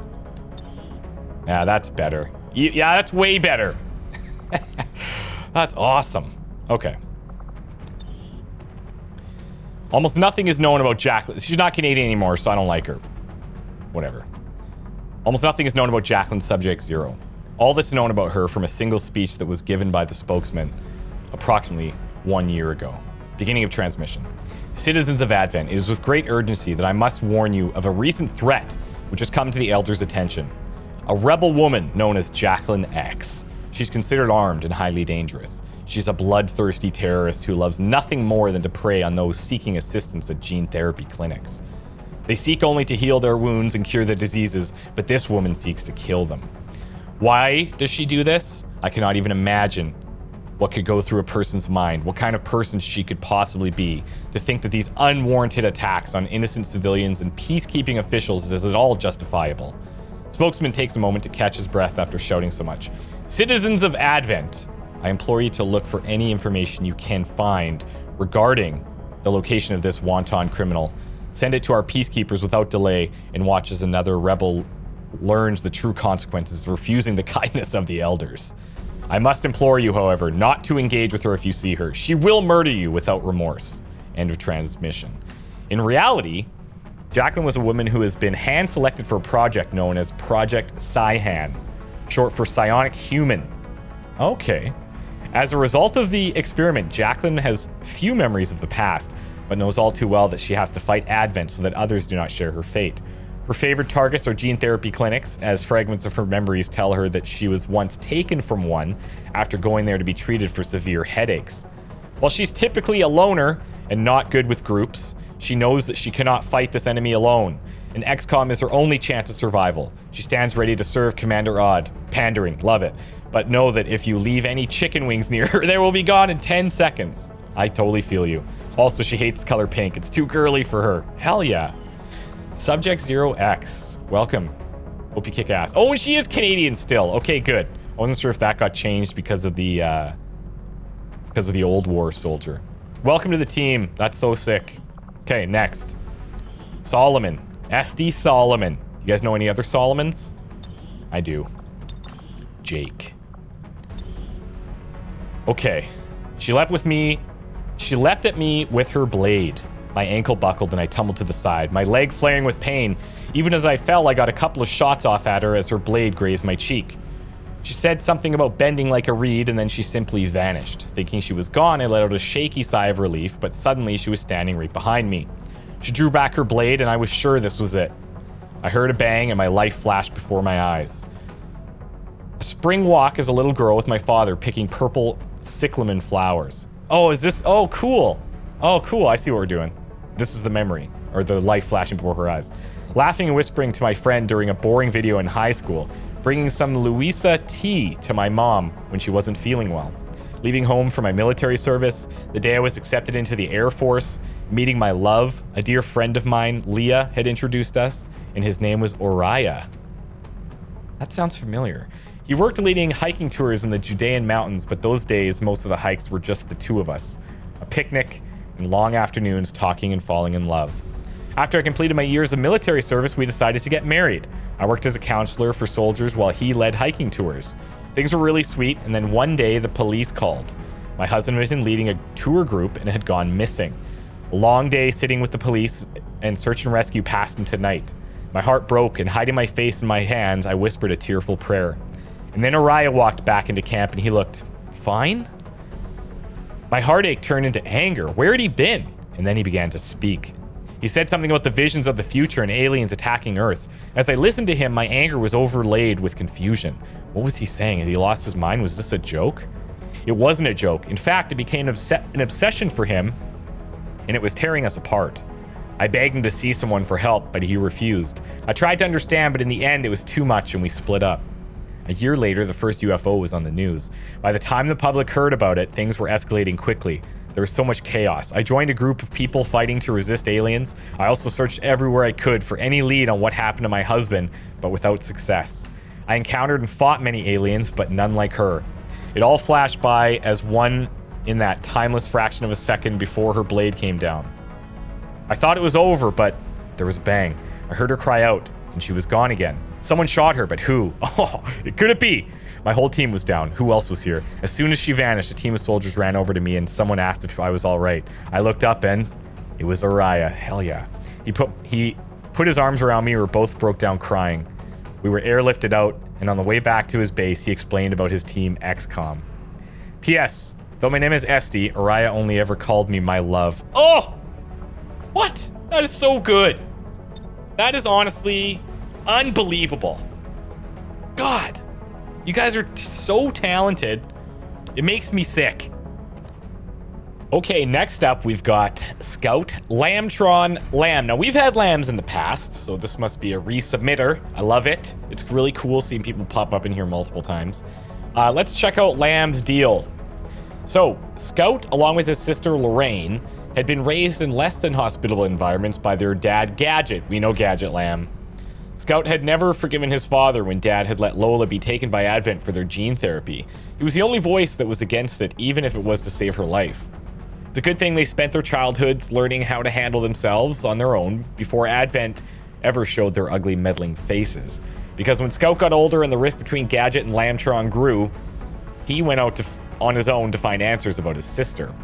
Yeah, that's better. Yeah, that's way better. That's awesome. Okay. Almost nothing is known about Jacqueline. She's not Canadian anymore, so I don't like her. Whatever. Almost nothing is known about Jacqueline Subject Zero. All this is known about her from a single speech that was given by the spokesman approximately 1 year ago. Beginning of transmission. Citizens of Advent, it is with great urgency that I must warn you of a recent threat which has come to the Elders' attention. A rebel woman known as Jacqueline X. She's considered armed and highly dangerous. She's a bloodthirsty terrorist who loves nothing more than to prey on those seeking assistance at gene therapy clinics. They seek only to heal their wounds and cure their diseases, but this woman seeks to kill them. Why does she do this? I cannot even imagine what could go through a person's mind, what kind of person she could possibly be, to think that these unwarranted attacks on innocent civilians and peacekeeping officials is at all justifiable. Spokesman takes a moment to catch his breath after shouting so much. Citizens of Advent, I implore you to look for any information you can find regarding the location of this wanton criminal. Send it to our peacekeepers without delay and watch as another rebel learns the true consequences of refusing the kindness of the Elders. I must implore you, however, not to engage with her if you see her. She will murder you without remorse. End of transmission. In reality, Jacqueline was a woman who has been hand-selected for a project known as Project Psi-Han, short for Psionic Human. Okay. As a result of the experiment, Jacqueline has few memories of the past, but knows all too well that she has to fight Advent so that others do not share her fate. Her favorite targets are gene therapy clinics, as fragments of her memories tell her that she was once taken from one after going there to be treated for severe headaches. While she's typically a loner and not good with groups, she knows that she cannot fight this enemy alone, and XCOM is her only chance of survival. She stands ready to serve Commander Odd. Pandering, love it. But know that if you leave any chicken wings near her, they will be gone in 10 seconds. I totally feel you. Also, she hates color pink. It's too girly for her. Hell yeah. Subject 0X, welcome. Hope you kick ass. Oh, and she is Canadian still. Okay, good. I wasn't sure if that got changed because of the old war soldier. Welcome to the team. That's so sick. Okay, next. Solomon. SD Solomon. You guys know any other Solomons? I do. Jake. Okay. She leapt at me with her blade. My ankle buckled and I tumbled to the side, my leg flaring with pain. Even as I fell, I got a couple of shots off at her as her blade grazed my cheek. She said something about bending like a reed, and then she simply vanished. Thinking she was gone, I let out a shaky sigh of relief, but suddenly she was standing right behind me. She drew back her blade, and I was sure this was it. I heard a bang, and my life flashed before my eyes. A spring walk as a little girl with my father picking purple cyclamen flowers. Oh, is this? Oh, cool. Oh, cool. I see what we're doing. This is the memory, or the life flashing before her eyes. Laughing and whispering to my friend during a boring video in high school. Bringing some Louisa tea to my mom when she wasn't feeling well. Leaving home for my military service, the day I was accepted into the Air Force, meeting my love, a dear friend of mine, Leah, had introduced us, and his name was Oriah. That sounds familiar. He worked leading hiking tours in the Judean mountains, but those days, most of the hikes were just the two of us. A picnic, and long afternoons talking and falling in love. After I completed my years of military service, we decided to get married. I worked as a counselor for soldiers while he led hiking tours. Things were really sweet, and then one day the police called. My husband had been leading a tour group and had gone missing. A long day sitting with the police and search and rescue passed into night. My heart broke, and hiding my face in my hands, I whispered a tearful prayer. And then Oriah walked back into camp and he looked fine? My heartache turned into anger. Where had he been? And then he began to speak. He said something about the visions of the future and aliens attacking Earth. As I listened to him, my anger was overlaid with confusion. What was he saying? Had he lost his mind? Was this a joke? It wasn't a joke. In fact, it became an obsession for him, and it was tearing us apart. I begged him to see someone for help, but he refused. I tried to understand, but in the end, it was too much, and we split up. A year later, the first UFO was on the news. By the time the public heard about it, things were escalating quickly. There was so much chaos. I joined a group of people fighting to resist aliens. I also searched everywhere I could for any lead on what happened to my husband, but without success. I encountered and fought many aliens, but none like her. It all flashed by as one in that timeless fraction of a second before her blade came down. I thought it was over, but there was a bang. I heard her cry out, and she was gone again. Someone shot her, but who? Oh, could it be? My whole team was down. Who else was here? As soon as she vanished, a team of soldiers ran over to me and someone asked if I was all right. I looked up and it was Araya. Hell yeah. He put his arms around me. We both broke down crying. We were airlifted out, and on the way back to his base, he explained about his team XCOM. P.S. Though my name is Esty, Araya only ever called me my love. Oh! What? That is so good. That is honestly unbelievable. God. You guys are so talented. It makes me sick. Okay, next up we've got Scout Lambtron Lamb. Now we've had lambs in the past, so this must be a resubmitter. I love it. It's really cool seeing people pop up in here multiple times. Let's check out Lamb's deal. So, Scout, along with his sister Lorraine, had been raised in less than hospitable environments by their dad Gadget. We know Gadget Lamb. Scout had never forgiven his father when Dad had let Lola be taken by Advent for their gene therapy. He was the only voice that was against it, even if it was to save her life. It's a good thing they spent their childhoods learning how to handle themselves on their own before Advent ever showed their ugly, meddling faces. Because when Scout got older and the rift between Gadget and Lambtron grew, he went out on his own to find answers about his sister.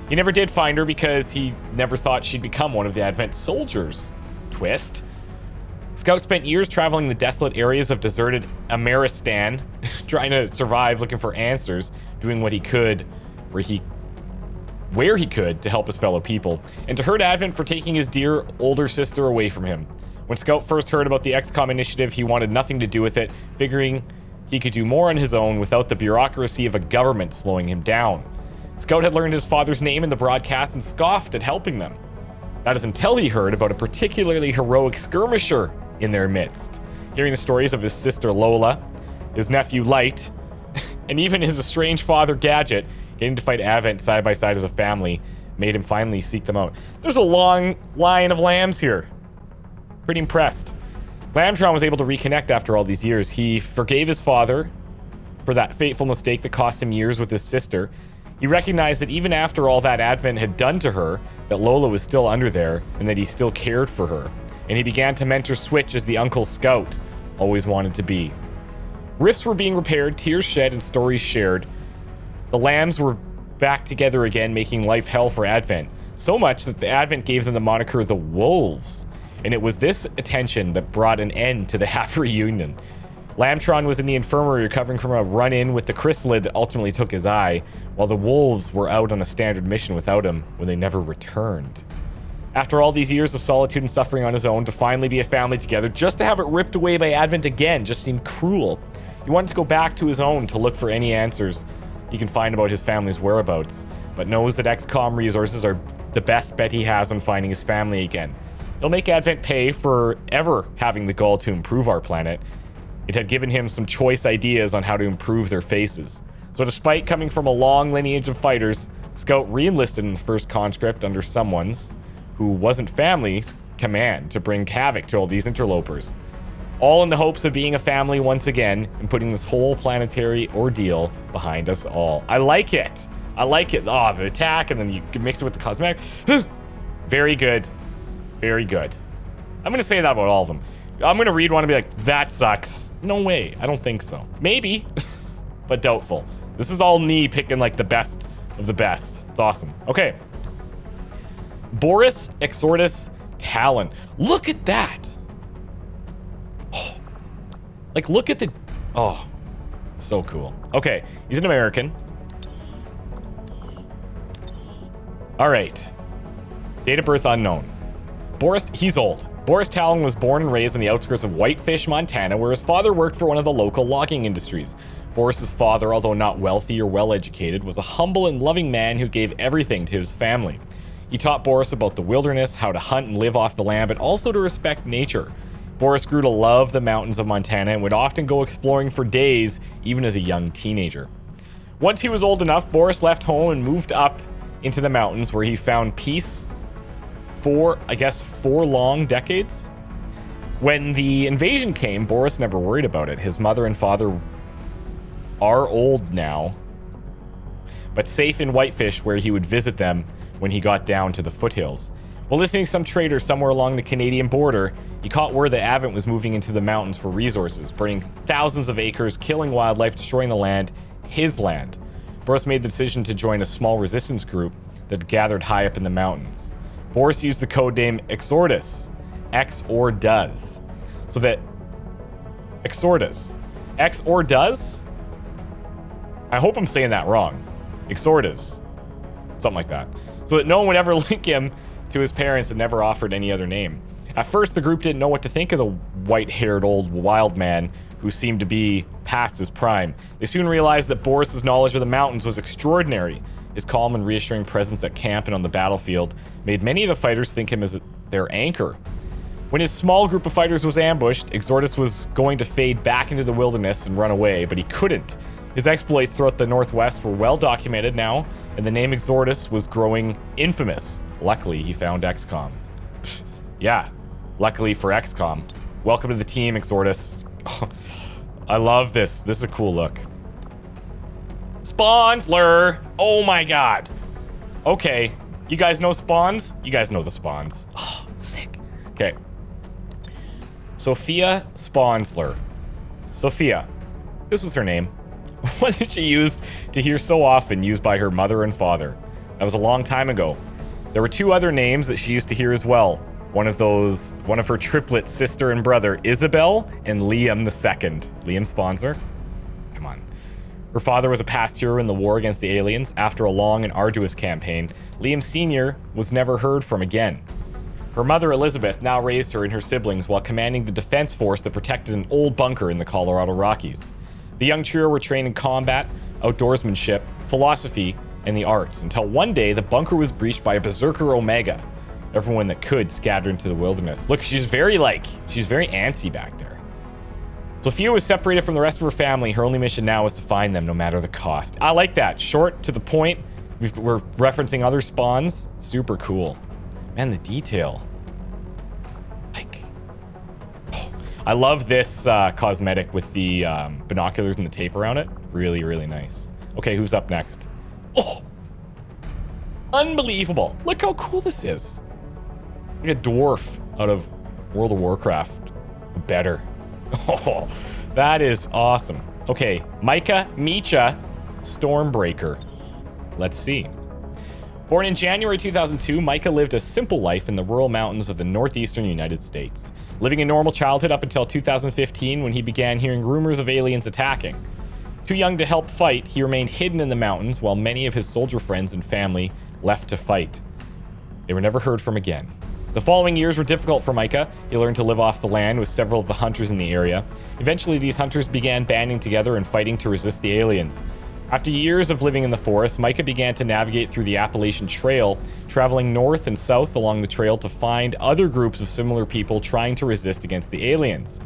He never did find her because he never thought she'd become one of the Advent soldiers. Twist. Scout spent years traveling the desolate areas of deserted Ameristan, trying to survive, looking for answers, doing what he could, where he could to help his fellow people, and to hurt Advent for taking his dear older sister away from him. When Scout first heard about the XCOM initiative, he wanted nothing to do with it, figuring he could do more on his own without the bureaucracy of a government slowing him down. Scout had learned his father's name in the broadcast and scoffed at helping them. That is until he heard about a particularly heroic skirmisher in their midst. Hearing the stories of his sister Lola, his nephew Light, and even his estranged father Gadget getting to fight Advent side by side as a family made him finally seek them out. There's a long line of lambs here. Pretty impressed. Lambtron was able to reconnect after all these years. He forgave his father for that fateful mistake that cost him years with his sister. He recognized that even after all that Advent had done to her, that Lola was still under there and that he still cared for her. And he began to mentor Switch as the Uncle Scout always wanted to be. Rifts were being repaired, tears shed, and stories shared. The lambs were back together again, making life hell for Advent. So much that the Advent gave them the moniker the Wolves. And it was this attention that brought an end to the happy reunion. Lambtron was in the infirmary recovering from a run-in with the chrysalid that ultimately took his eye, while the Wolves were out on a standard mission without him when they never returned. After all these years of solitude and suffering on his own, to finally be a family together, just to have it ripped away by Advent again just seemed cruel. He wanted to go back to his own to look for any answers he can find about his family's whereabouts, but knows that XCOM resources are the best bet he has on finding his family again. It'll make Advent pay for ever having the gall to improve our planet. It had given him some choice ideas on how to improve their faces. So despite coming from a long lineage of fighters, Scout re-enlisted in the first conscript under someone's, who wasn't family's, command to bring havoc to all these interlopers. All in the hopes of being a family once again and putting this whole planetary ordeal behind us all. I like it. I like it. Oh, the attack, and then you can mix it with the cosmetic. Very good. Very good. I'm going to say that about all of them. I'm going to read one and be like, that sucks. No way. I don't think so. Maybe, but doubtful. This is all me picking like the best of the best. It's awesome. Okay. Boris Exortus Talon. Look at that. Oh. Like, look at the... Oh. So cool. Okay. He's an American. All right. Date of birth unknown. Boris... He's old. Boris Talon was born and raised on the outskirts of Whitefish, Montana, where his father worked for one of the local logging industries. Boris's father, although not wealthy or well-educated, was a humble and loving man who gave everything to his family. He taught Boris about the wilderness, how to hunt and live off the land, but also to respect nature. Boris grew to love the mountains of Montana and would often go exploring for days, even as a young teenager. Once he was old enough, Boris left home and moved up into the mountains where he found peace for, I guess, 4 long decades. When the invasion came, Boris never worried about it. His mother and father are old now, but safe in Whitefish, where he would visit them when he got down to the foothills. While listening to some trader somewhere along the Canadian border, he caught word that Advent was moving into the mountains for resources, burning thousands of acres, killing wildlife, destroying the land, his land. Boris made the decision to join a small resistance group that gathered high up in the mountains. Boris used the codename Exordus, X or does, so that Exordus, X or does? I hope I'm saying that wrong. Exordus, something like that. So that no one would ever link him to his parents and never offered any other name. At first, the group didn't know what to think of the white-haired old wild man who seemed to be past his prime. They soon realized that Boris's knowledge of the mountains was extraordinary. His calm and reassuring presence at camp and on the battlefield made many of the fighters think him as their anchor. When his small group of fighters was ambushed, Exordus was going to fade back into the wilderness and run away, but he couldn't. His exploits throughout the Northwest were well documented now, and the name Exordus was growing infamous. Luckily, he found XCOM. Yeah, luckily for XCOM. Welcome to the team, Exordus. I love this. This is a cool look. Spawnsler! Oh my god. Okay, you guys know spawns? You guys know the spawns. Oh, sick. Okay. Sophia Spawnsler. Sophia. This was her name. One that she used to hear so often used by her mother and father. That was a long time ago. There were 2 other names that she used to hear as well. One of her triplets, sister and brother, Isabel and Liam II. Liam Spawnsler? Come on. Her father was a past hero in the war against the aliens. After a long and arduous campaign, Liam Sr. was never heard from again. Her mother, Elizabeth, now raised her and her siblings while commanding the defense force that protected an old bunker in the Colorado Rockies. The young trio were trained in combat, outdoorsmanship, philosophy, and the arts, until one day the bunker was breached by a berserker Omega. Everyone that could scattered into the wilderness. Look, she's very antsy back there. Sophia was separated from the rest of her family. Her only mission now was to find them, no matter the cost. I like that. Short, to the point. We're referencing other spawns. Super cool. Man, the detail. Like, oh, I love this cosmetic with the binoculars and the tape around it. Really, really nice. Okay, who's up next? Oh! Unbelievable. Look how cool this is. Like a dwarf out of World of Warcraft. Better. Oh, that is awesome. Okay, Micah Micha Stormbreaker. Let's see. Born in January 2002, Micah lived a simple life in the rural mountains of the northeastern United States, living a normal childhood up until 2015 when he began hearing rumors of aliens attacking. Too young to help fight, he remained hidden in the mountains while many of his soldier friends and family left to fight. They were never heard from again. The following years were difficult for Micah. He learned to live off the land with several of the hunters in the area. Eventually, these hunters began banding together and fighting to resist the aliens. After years of living in the forest, Micah began to navigate through the Appalachian Trail, traveling north and south along the trail to find other groups of similar people trying to resist against the aliens.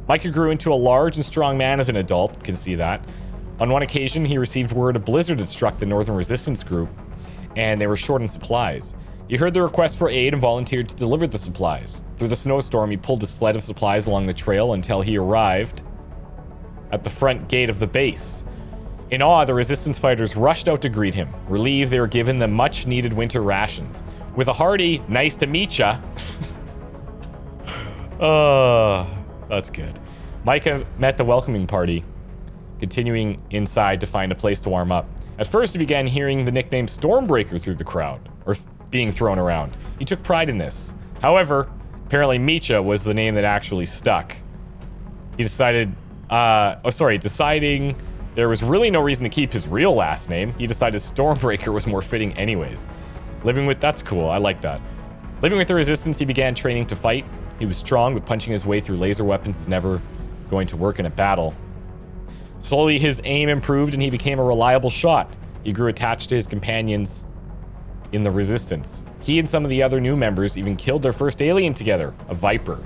Micah grew into a large and strong man as an adult, you can see that. On one occasion, he received word a blizzard had struck the Northern Resistance Group, and they were short on supplies. He heard the request for aid and volunteered to deliver the supplies. Through the snowstorm, he pulled a sled of supplies along the trail until he arrived at the front gate of the base. In awe, the resistance fighters rushed out to greet him. Relieved, they were given the much-needed winter rations. With a hearty, "Nice to meet ya," that's good. Micah met the welcoming party, continuing inside to find a place to warm up. At first, he began hearing the nickname Stormbreaker through the crowd, or being thrown around. He took pride in this. However, apparently Micha was the name that actually stuck. He deciding there was really no reason to keep his real last name, he decided Stormbreaker was more fitting anyways. That's cool, I like that. Living with the resistance, he began training to fight. He was strong, but punching his way through laser weapons is never going to work in a battle. Slowly, his aim improved and he became a reliable shot. He grew attached to his companions in the resistance. He and some of the other new members even killed their first alien together, a Viper.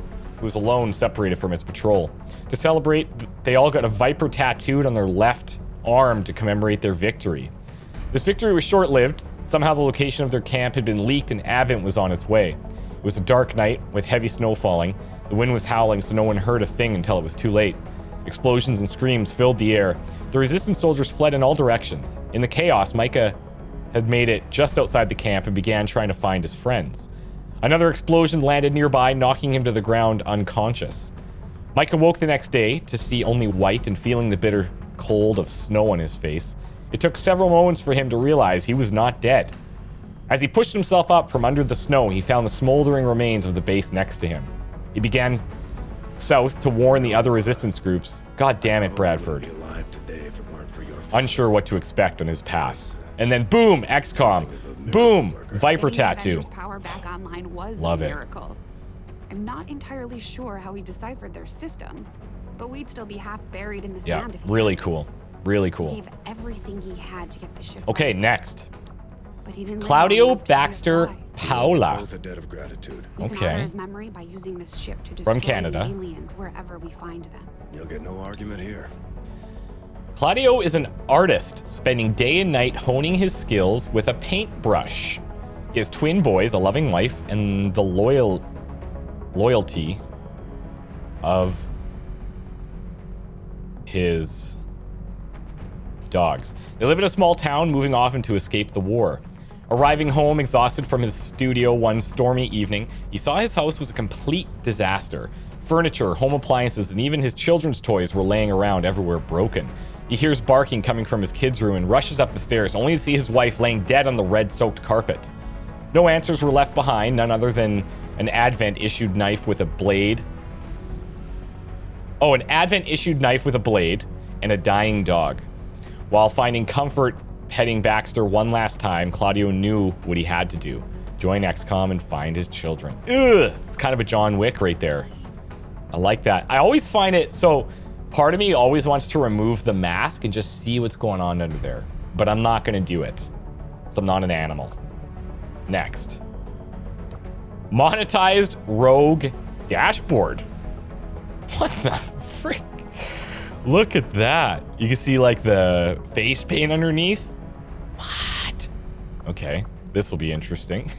who was alone, separated from its patrol. To celebrate, they all got a viper tattooed on their left arm to commemorate their victory. This victory was short-lived. Somehow the location of their camp had been leaked and Advent was on its way. It was a dark night with heavy snow falling. The wind was howling, so no one heard a thing until it was too late. Explosions and screams filled the air. The resistance soldiers fled in all directions. In the chaos, Micah had made it just outside the camp and began trying to find his friends. Another explosion landed nearby, knocking him to the ground unconscious. Micah woke the next day to see only white and feeling the bitter cold of snow on his face. It took several moments for him to realize he was not dead. As he pushed himself up from under the snow, he found the smoldering remains of the base next to him. He began south to warn the other resistance groups. God damn it, Bradford. Unsure what to expect on his path. And then boom, XCOM. Boom, Viper tattoo. Power back online was Love a it. miracle. I'm not entirely sure how he deciphered their system, but we'd still be half buried in the Yeah, sand if he really cool. Really cool. gave everything he had to get the ship. Okay, next. But he didn't live Claudio long enough to Baxter Paula. Both a debt of gratitude. We can honor Okay. his memory by using this ship to From destroy Canada. the aliens wherever we find them. You'll get no argument here. Claudio is an artist, spending day and night honing his skills with a paintbrush. He has twin boys, a loving wife, and the loyalty of his dogs. They live in a small town, moving often to escape the war. Arriving home exhausted from his studio one stormy evening, he saw his house was a complete disaster. Furniture, home appliances, and even his children's toys were laying around everywhere broken. He hears barking coming from his kids' room and rushes up the stairs, only to see his wife laying dead on the red-soaked carpet. No answers were left behind, none other than an Advent-issued knife with a blade. Oh, an Advent-issued knife with a blade and a dying dog. While finding comfort petting Baxter one last time, Claudio knew what he had to do. Join XCOM and find his children. Ugh! It's kind of a John Wick right there. I like that. I always find it, so part of me always wants to remove the mask and just see what's going on under there. But I'm not going to do it, because I'm not an animal. Next. Monetized rogue dashboard. What the frick? Look at that. You can see like the face paint underneath. What? Okay, this will be interesting.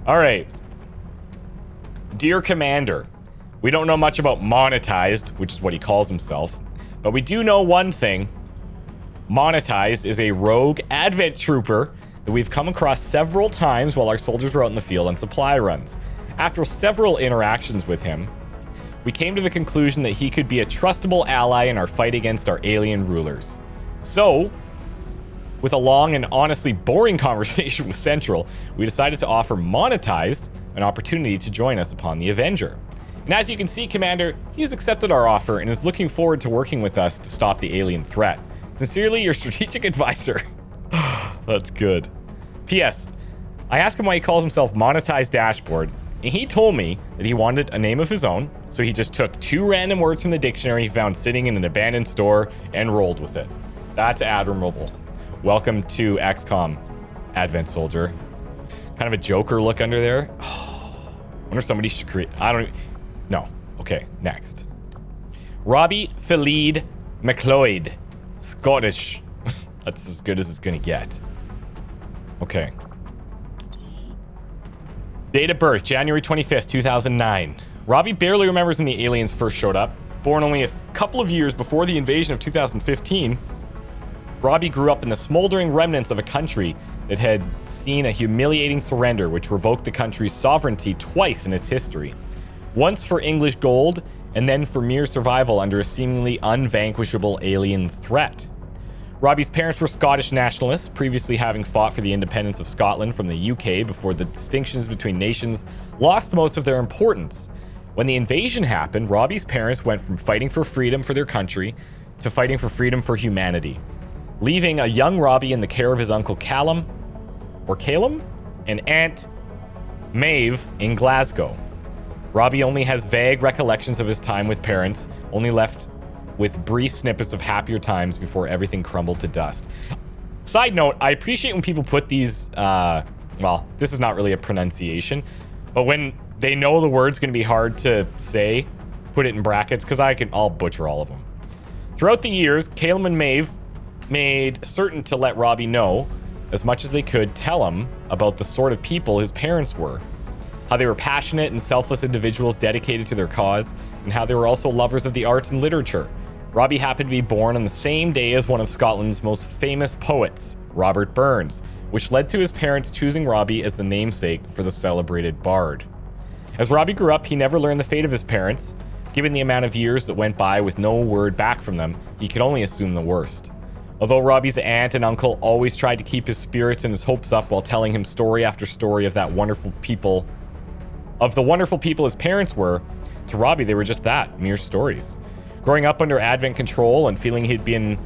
All right. Dear Commander, we don't know much about monetized, which is what he calls himself, but we do know one thing. Monetized is a rogue Advent trooper that we've come across several times while our soldiers were out in the field on supply runs. After several interactions with him, we came to the conclusion that he could be a trustable ally in our fight against our alien rulers. So, with a long and honestly boring conversation with Central, we decided to offer Monetized an opportunity to join us upon the Avenger. And as you can see, Commander, he's accepted our offer and is looking forward to working with us to stop the alien threat. Sincerely, your strategic advisor. That's good. P.S. I asked him why he calls himself Monetized Dashboard, and he told me that he wanted a name of his own, so he just took two random words from the dictionary he found sitting in an abandoned store and rolled with it. That's admirable. Welcome to XCOM, Advent Soldier. Kind of a Joker look under there. I wonder if somebody should create... I don't... No. Okay, next. Robbie Philede McLeod. Scottish. That's as good as it's gonna get. Okay. Date of birth, January 25th, 2009. Robbie barely remembers when the aliens first showed up. Born only a couple of years before the invasion of 2015, Robbie grew up in the smoldering remnants of a country that had seen a humiliating surrender which revoked the country's sovereignty twice in its history. Once for English gold, and then for mere survival under a seemingly unvanquishable alien threat. Robbie's parents were Scottish nationalists, previously having fought for the independence of Scotland from the UK before the distinctions between nations lost most of their importance. When the invasion happened, Robbie's parents went from fighting for freedom for their country to fighting for freedom for humanity, leaving a young Robbie in the care of his uncle Callum, and Aunt Maeve in Glasgow. Robbie only has vague recollections of his time with parents, only left with brief snippets of happier times before everything crumbled to dust. Side note, I appreciate when people put these, well, this is not really a pronunciation, but when they know the word's going to be hard to say, put it in brackets, because I'll butcher all of them. Throughout the years, Caleb and Maeve made certain to let Robbie know, as much as they could, tell him about the sort of people his parents were. How they were passionate and selfless individuals dedicated to their cause, and how they were also lovers of the arts and literature. Robbie happened to be born on the same day as one of Scotland's most famous poets, Robert Burns, which led to his parents choosing Robbie as the namesake for the celebrated bard. As Robbie grew up, he never learned the fate of his parents. Given the amount of years that went by with no word back from them, he could only assume the worst. Although Robbie's aunt and uncle always tried to keep his spirits and his hopes up while telling him story after story of the wonderful people his parents were, to Robbie they were just that, mere stories. Growing up under Advent control and feeling he'd been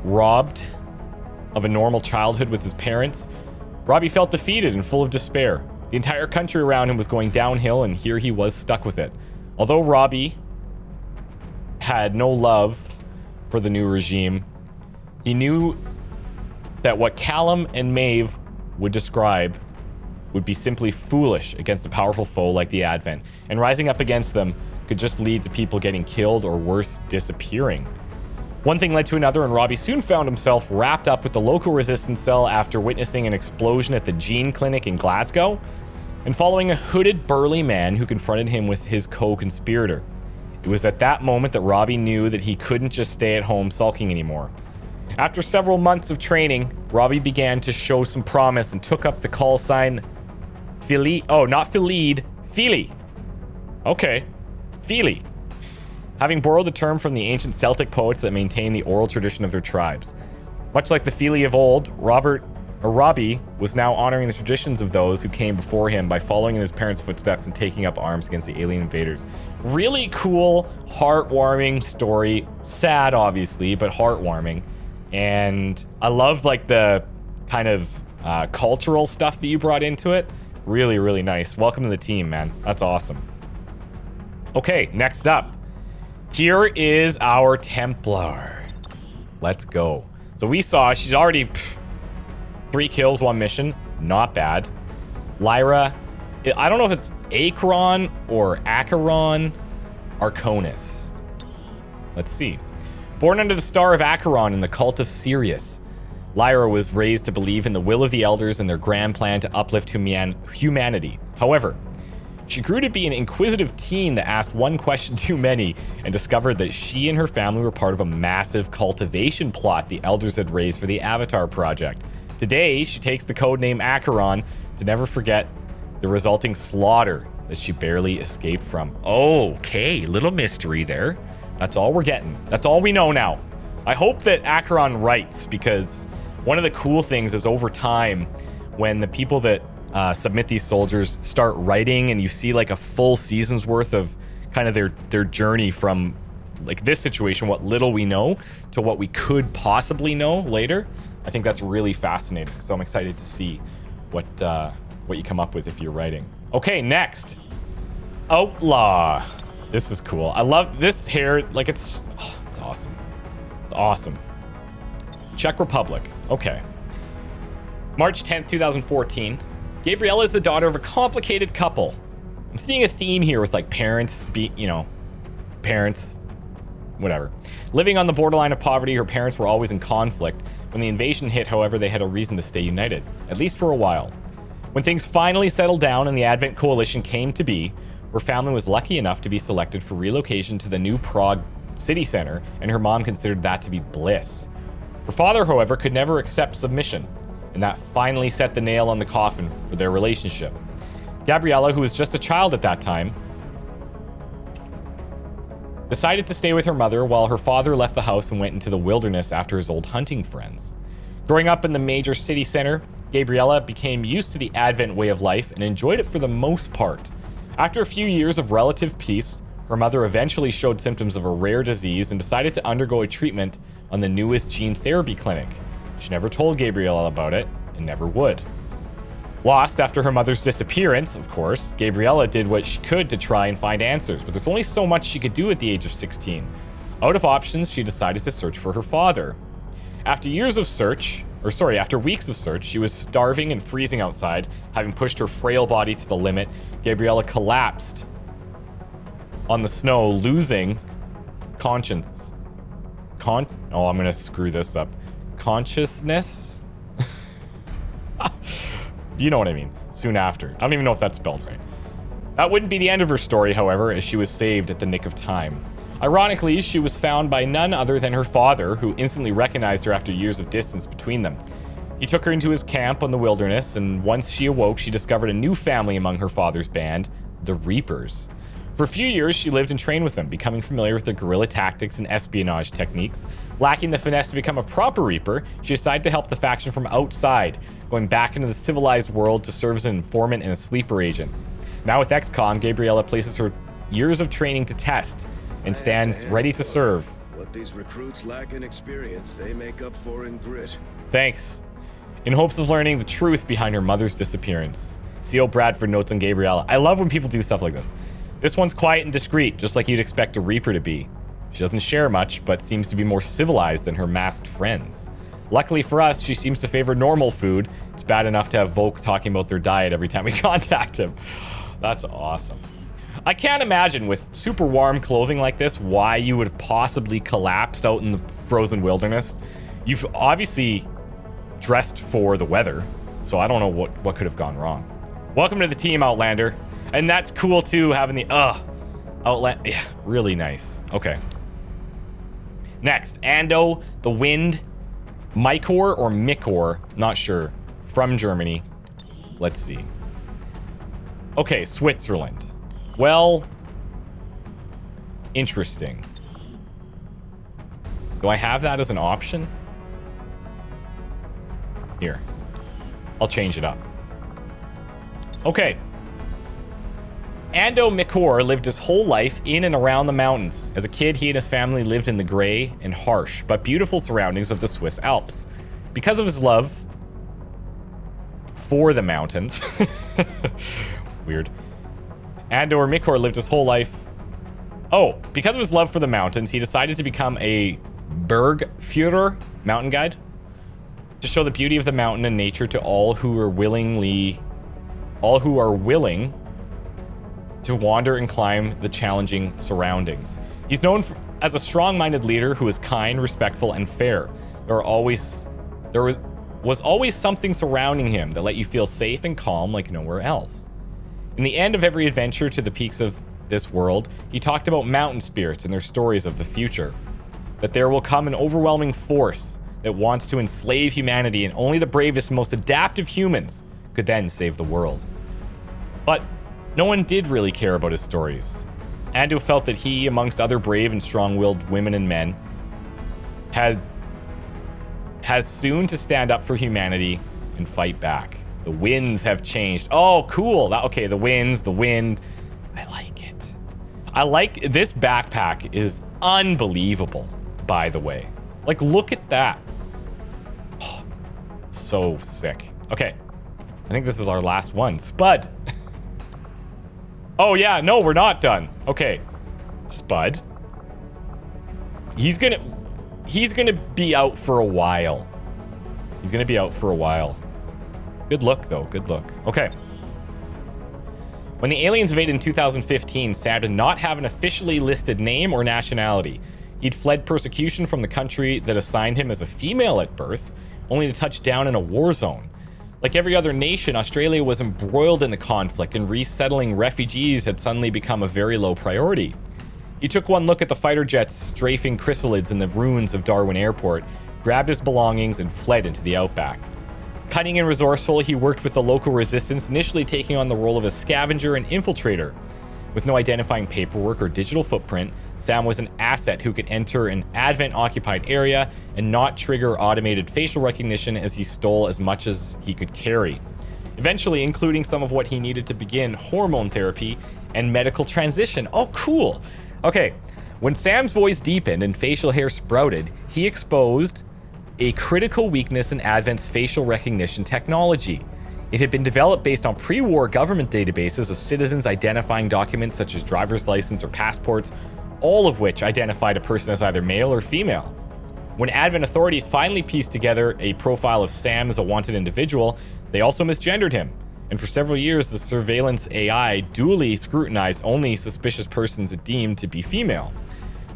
robbed of a normal childhood with his parents, Robbie felt defeated and full of despair. The entire country around him was going downhill, and here he was stuck with it. Although Robbie had no love for the new regime, he knew that what Callum and Maeve would describe would be simply foolish against a powerful foe like the Advent, and rising up against them could just lead to people getting killed or worse, disappearing. One thing led to another, and Robbie soon found himself wrapped up with the local resistance cell after witnessing an explosion at the Gene Clinic in Glasgow, and following a hooded, burly man who confronted him with his co-conspirator. It was at that moment that Robbie knew that he couldn't just stay at home sulking anymore. After several months of training, Robbie began to show some promise and took up the call sign Philly. Oh, not Philid, Philly. Okay, Philly. Having borrowed the term from the ancient Celtic poets that maintain the oral tradition of their tribes. Much like the Philly of old, Robbie was now honoring the traditions of those who came before him by following in his parents' footsteps and taking up arms against the alien invaders. Really cool, heartwarming story. Sad, obviously, but heartwarming. And I love like the kind of cultural stuff that you brought into it. Really, really nice. Welcome to the team, man. That's awesome. Okay, next up. Here is our Templar. Let's go. So we saw she's already 3 kills, 1 mission. Not bad. Lyra. I don't know if it's Acheron or Acheron Arconis. Let's see. Born under the star of Acheron in the cult of Sirius, Lyra was raised to believe in the will of the elders and their grand plan to uplift humanity. However, she grew to be an inquisitive teen that asked one question too many and discovered that she and her family were part of a massive cultivation plot the elders had raised for the Avatar project. Today, she takes the codename Acheron to never forget the resulting slaughter that she barely escaped from. Okay, little mystery there. That's all we're getting. That's all we know now. I hope that Acheron writes, because one of the cool things is over time, when the people that submit these soldiers start writing and you see like a full season's worth of kind of their journey from like this situation, what little we know, to what we could possibly know later. I think that's really fascinating. So I'm excited to see what you come up with if you're writing. Okay, next. Outlaw. This is cool. I love this hair. Like it's awesome. It's awesome. Czech Republic. Okay. March 10th, 2014. Gabriella is the daughter of a complicated couple. I'm seeing a theme here with like parents, parents, whatever. Living on the borderline of poverty, her parents were always in conflict. When the invasion hit, however, they had a reason to stay united, at least for a while. When things finally settled down and the Advent Coalition came to be, her family was lucky enough to be selected for relocation to the new Prague city center, and her mom considered that to be bliss. Her father, however, could never accept submission, and that finally set the nail on the coffin for their relationship. Gabriella, who was just a child at that time, decided to stay with her mother while her father left the house and went into the wilderness after his old hunting friends. Growing up in the major city center, Gabriella became used to the Advent way of life and enjoyed it for the most part. After a few years of relative peace, her mother eventually showed symptoms of a rare disease and decided to undergo a treatment on the newest gene therapy clinic. She never told Gabriella about it and never would. Lost after her mother's disappearance, of course, Gabriella did what she could to try and find answers, but there's only so much she could do at the age of 16. Out of options, she decided to search for her father. After years of search, After weeks of search, she was starving and freezing outside. Having pushed her frail body to the limit, Gabriella collapsed on the snow, losing conscience. I'm gonna screw this up. Consciousness? You know what I mean. Soon after. I don't even know if that's spelled right. That wouldn't be the end of her story, however, as she was saved at the nick of time. Ironically, she was found by none other than her father, who instantly recognized her after years of distance between them. He took her into his camp on the wilderness, and once she awoke, she discovered a new family among her father's band, the Reapers. For a few years, she lived and trained with them, becoming familiar with their guerrilla tactics and espionage techniques. Lacking the finesse to become a proper Reaper, she decided to help the faction from outside, going back into the civilized world to serve as an informant and a sleeper agent. Now with XCOM, Gabriella places her years of training to test and stands ready to serve. What these recruits lack in experience, they make up for in grit. Thanks. In hopes of learning the truth behind her mother's disappearance. C.O. Bradford notes on Gabriella. I love when people do stuff like this. This one's quiet and discreet, just like you'd expect a Reaper to be. She doesn't share much, but seems to be more civilized than her masked friends. Luckily for us, she seems to favor normal food. It's bad enough to have Volk talking about their diet every time we contact him. That's awesome. I can't imagine with super warm clothing like this why you would have possibly collapsed out in the frozen wilderness. You've obviously dressed for the weather, so I don't know what could have gone wrong. Welcome to the team, Outlander. And that's cool too, having the Outlander. Yeah, really nice. Okay. Next, Ando, the Wind, Mykor or Mikor, not sure, from Germany. Let's see. Okay, Switzerland. Well, interesting. Do I have that as an option? Here. I'll change it up. Okay. Ando Mikor lived his whole life in and around the mountains. As a kid, he and his family lived in the gray and harsh, but beautiful surroundings of the Swiss Alps. Because of his love for the mountains, weird. Ando Mikor lived his whole life. Oh, because of his love for the mountains, he decided to become a Bergführer, mountain guide, to show the beauty of the mountain and nature to all who are willing to wander and climb the challenging surroundings. He's known as a strong-minded leader who is kind, respectful, and fair. There was always something surrounding him that let you feel safe and calm like nowhere else. In the end of every adventure to the peaks of this world, he talked about mountain spirits and their stories of the future. That there will come an overwhelming force that wants to enslave humanity, and only the bravest, most adaptive humans could then save the world. But no one did really care about his stories. Ando felt that he, amongst other brave and strong-willed women and men, has soon to stand up for humanity and fight back. The winds have changed. Oh, cool. Okay, the winds, the wind. I like it. I like this backpack is unbelievable, by the way. Like, look at that. Oh, so sick. Okay. I think this is our last one. Spud. Oh, yeah. No, we're not done. Okay. Spud. He's gonna be out for a while. He's gonna be out for a while. Good look, though. Good look. Okay. When the aliens invaded in 2015, Sam did not have an officially listed name or nationality. He'd fled persecution from the country that assigned him as a female at birth, only to touch down in a war zone. Like every other nation, Australia was embroiled in the conflict, and resettling refugees had suddenly become a very low priority. He took one look at the fighter jets strafing chrysalids in the ruins of Darwin Airport, grabbed his belongings, and fled into the outback. Cunning and resourceful, he worked with the local resistance, initially taking on the role of a scavenger and infiltrator. With no identifying paperwork or digital footprint, Sam was an asset who could enter an Advent-occupied area and not trigger automated facial recognition, as he stole as much as he could carry. Eventually, including some of what he needed to begin hormone therapy and medical transition. Oh, cool. Okay, when Sam's voice deepened and facial hair sprouted, he exposed a critical weakness in Advent's facial recognition technology. It had been developed based on pre-war government databases of citizens identifying documents such as driver's license or passports, all of which identified a person as either male or female. When Advent authorities finally pieced together a profile of Sam as a wanted individual, they also misgendered him. And for several years, the surveillance AI duly scrutinized only suspicious persons it deemed to be female.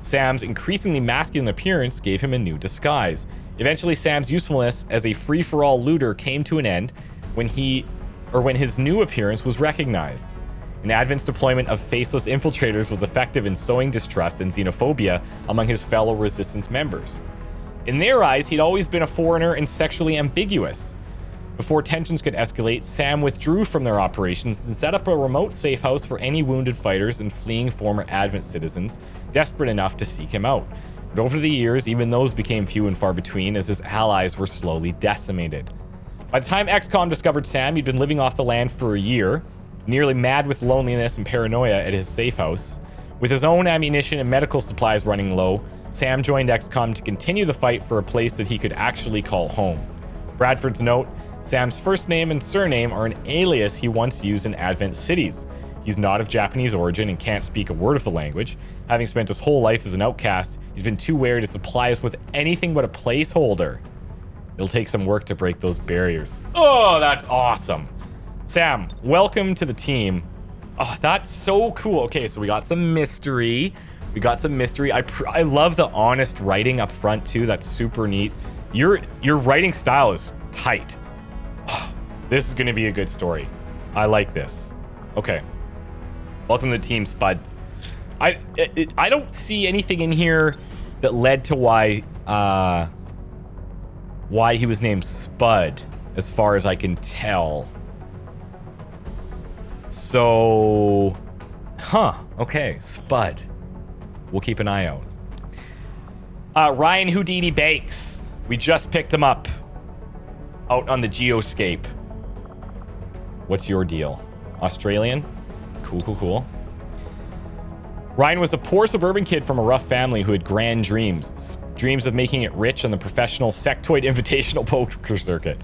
Sam's increasingly masculine appearance gave him a new disguise. Eventually, Sam's usefulness as a free-for-all looter came to an end when his new appearance was recognized. And Advent's deployment of faceless infiltrators was effective in sowing distrust and xenophobia among his fellow resistance members. In their eyes, he'd always been a foreigner and sexually ambiguous. Before tensions could escalate, Sam withdrew from their operations and set up a remote safe house for any wounded fighters and fleeing former Advent citizens desperate enough to seek him out. But over the years, even those became few and far between as his allies were slowly decimated. By the time XCOM discovered Sam, he'd been living off the land for a year, nearly mad with loneliness and paranoia at his safe house. With his own ammunition and medical supplies running low, Sam joined XCOM to continue the fight for a place that he could actually call home. Bradford's note, Sam's first name and surname are an alias he once used in Advent cities. He's not of Japanese origin and can't speak a word of the language. Having spent his whole life as an outcast, he's been too wary to supply us with anything but a placeholder. It'll take some work to break those barriers. Oh, that's awesome. Sam, welcome to the team. Oh, that's so cool. Okay, so we got some mystery. I love the honest writing up front too. That's super neat. Your writing style is tight. Oh, this is going to be a good story. I like this. Okay. Welcome to the team, Spud. I don't see anything in here that led to why he was named Spud, as far as I can tell. So, okay, Spud. We'll keep an eye out. Ryan Houdini Bakes. We just picked him up out on the Geoscape. What's your deal? Australian? Cool. Ryan was a poor suburban kid from a rough family who had grand dreams. Dreams of making it rich on the professional sectoid invitational poker circuit.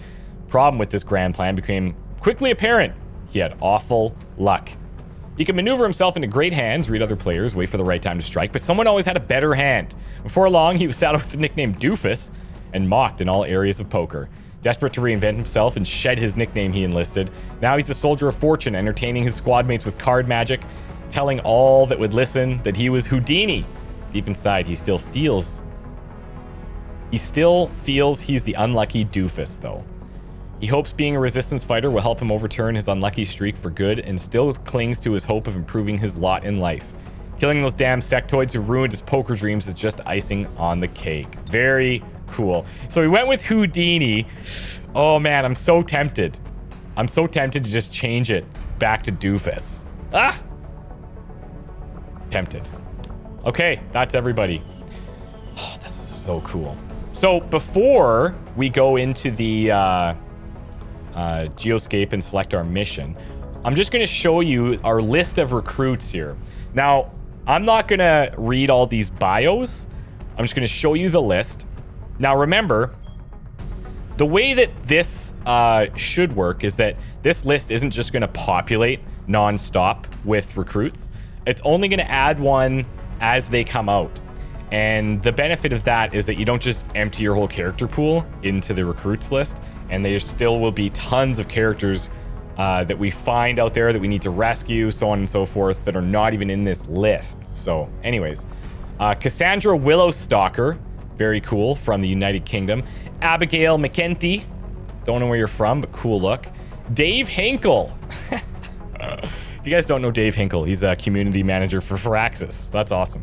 Problem with this grand plan became quickly apparent. He had awful luck. He could maneuver himself into great hands, read other players, wait for the right time to strike, but someone always had a better hand. Before long, he was saddled with the nickname Doofus and mocked in all areas of poker. Desperate to reinvent himself and shed his nickname he enlisted, now he's a soldier of fortune, entertaining his squad mates with card magic, telling all that would listen that he was Houdini. Deep inside, he still feels he's the unlucky Doofus, though. He hopes being a resistance fighter will help him overturn his unlucky streak for good and still clings to his hope of improving his lot in life. Killing those damn sectoids who ruined his poker dreams is just icing on the cake. Very cool. So we went with Houdini. Oh man, I'm so tempted. I'm so tempted to just change it back to Doofus. Ah! Tempted. Okay, that's everybody. Oh, this is so cool. So before we go into the Geoscape and select our mission, I'm just going to show you our list of recruits here. Now, I'm not going to read all these bios. I'm just going to show you the list. Now, remember, the way that this should work is that this list isn't just going to populate non-stop with recruits. It's only going to add one as they come out. And the benefit of that is that you don't just empty your whole character pool into the recruits list, and there still will be tons of characters that we find out there that we need to rescue, so on and so forth, that are not even in this list. So anyways, Cassandra Willowstalker, very cool, from the United Kingdom. Abigail McKenty, don't know where you're from, but cool look. Dave Hinkle. If you guys don't know Dave Hinkle, he's a community manager for Firaxis. That's awesome.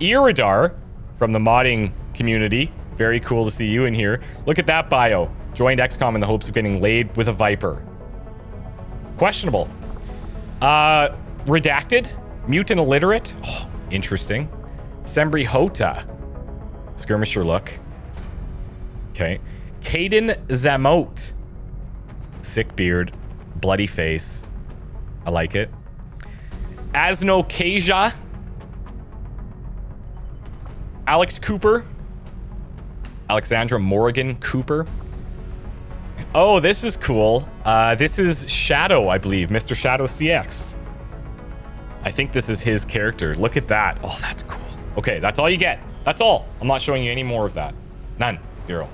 Iridar from the modding community. Very cool to see you in here. Look at that bio. Joined XCOM in the hopes of getting laid with a Viper. Questionable. Redacted. Mutant illiterate. Oh, interesting. Sembri Hota. Skirmisher look. Okay. Caden Zamote. Sick beard. Bloody face. I like it. Asno Kaja. Alex Cooper. Alexandra Morrigan Cooper. Oh, this is cool. This is Shadow, I believe. Mr. Shadow CX. I think this is his character. Look at that. Oh, that's cool. Okay, that's all you get. That's all. I'm not showing you any more of that. None. 0.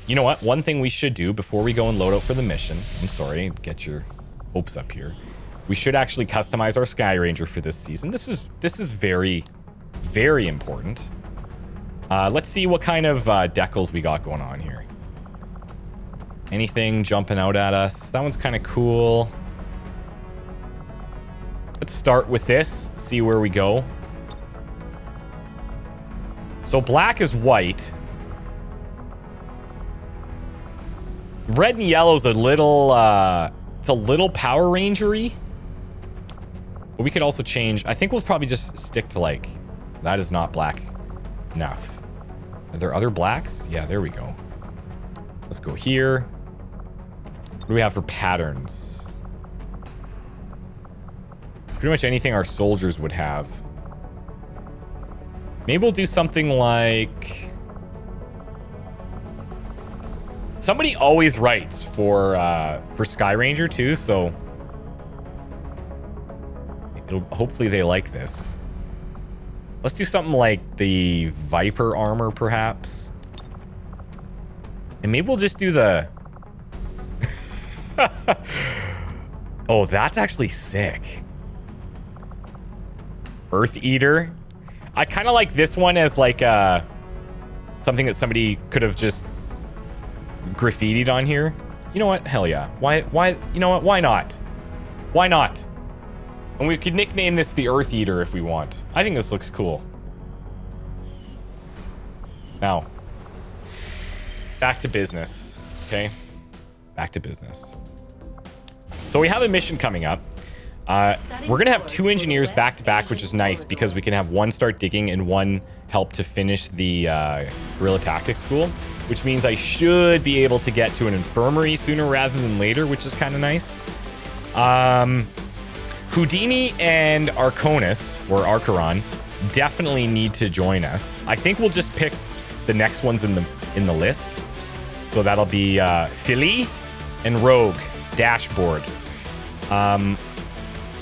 You know what? One thing we should do before we go and load out for the mission. I'm sorry, get your hopes up here. We should actually customize our Sky Ranger for this season. This is very, very important. Let's see what kind of decals we got going on here. Anything jumping out at us? That one's kind of cool. Let's start with this, see where we go. So black is white. Red and yellow's a little, it's a little Power Ranger-y. But we could also change. I think we'll probably just stick to like, that is not black enough. Are there other blacks? Yeah, there we go. Let's go here. What do we have for patterns? Pretty much anything our soldiers would have. Maybe we'll do something like... Somebody always writes for Sky Ranger too, so... hopefully they like this. Let's do something like the Viper armor, perhaps. And maybe we'll just do the... Oh, that's actually sick. Earth Eater. I kind of like this one as like something that somebody could have just graffitied on here. You know what? Hell yeah. Why? You know what? Why not? Why not? And we could nickname this the Earth Eater if we want. I think this looks cool. Now, back to business, okay? Back to business. So we have a mission coming up. We're gonna have 2 engineers back to back, which is nice because we can have one start digging and one help to finish the guerrilla tactics school, which means I should be able to get to an infirmary sooner rather than later, which is kind of nice. Houdini and Arconis, or Archeron, definitely need to join us. I think we'll just pick the next ones in the list. So that'll be Philly and Rogue Dashboard.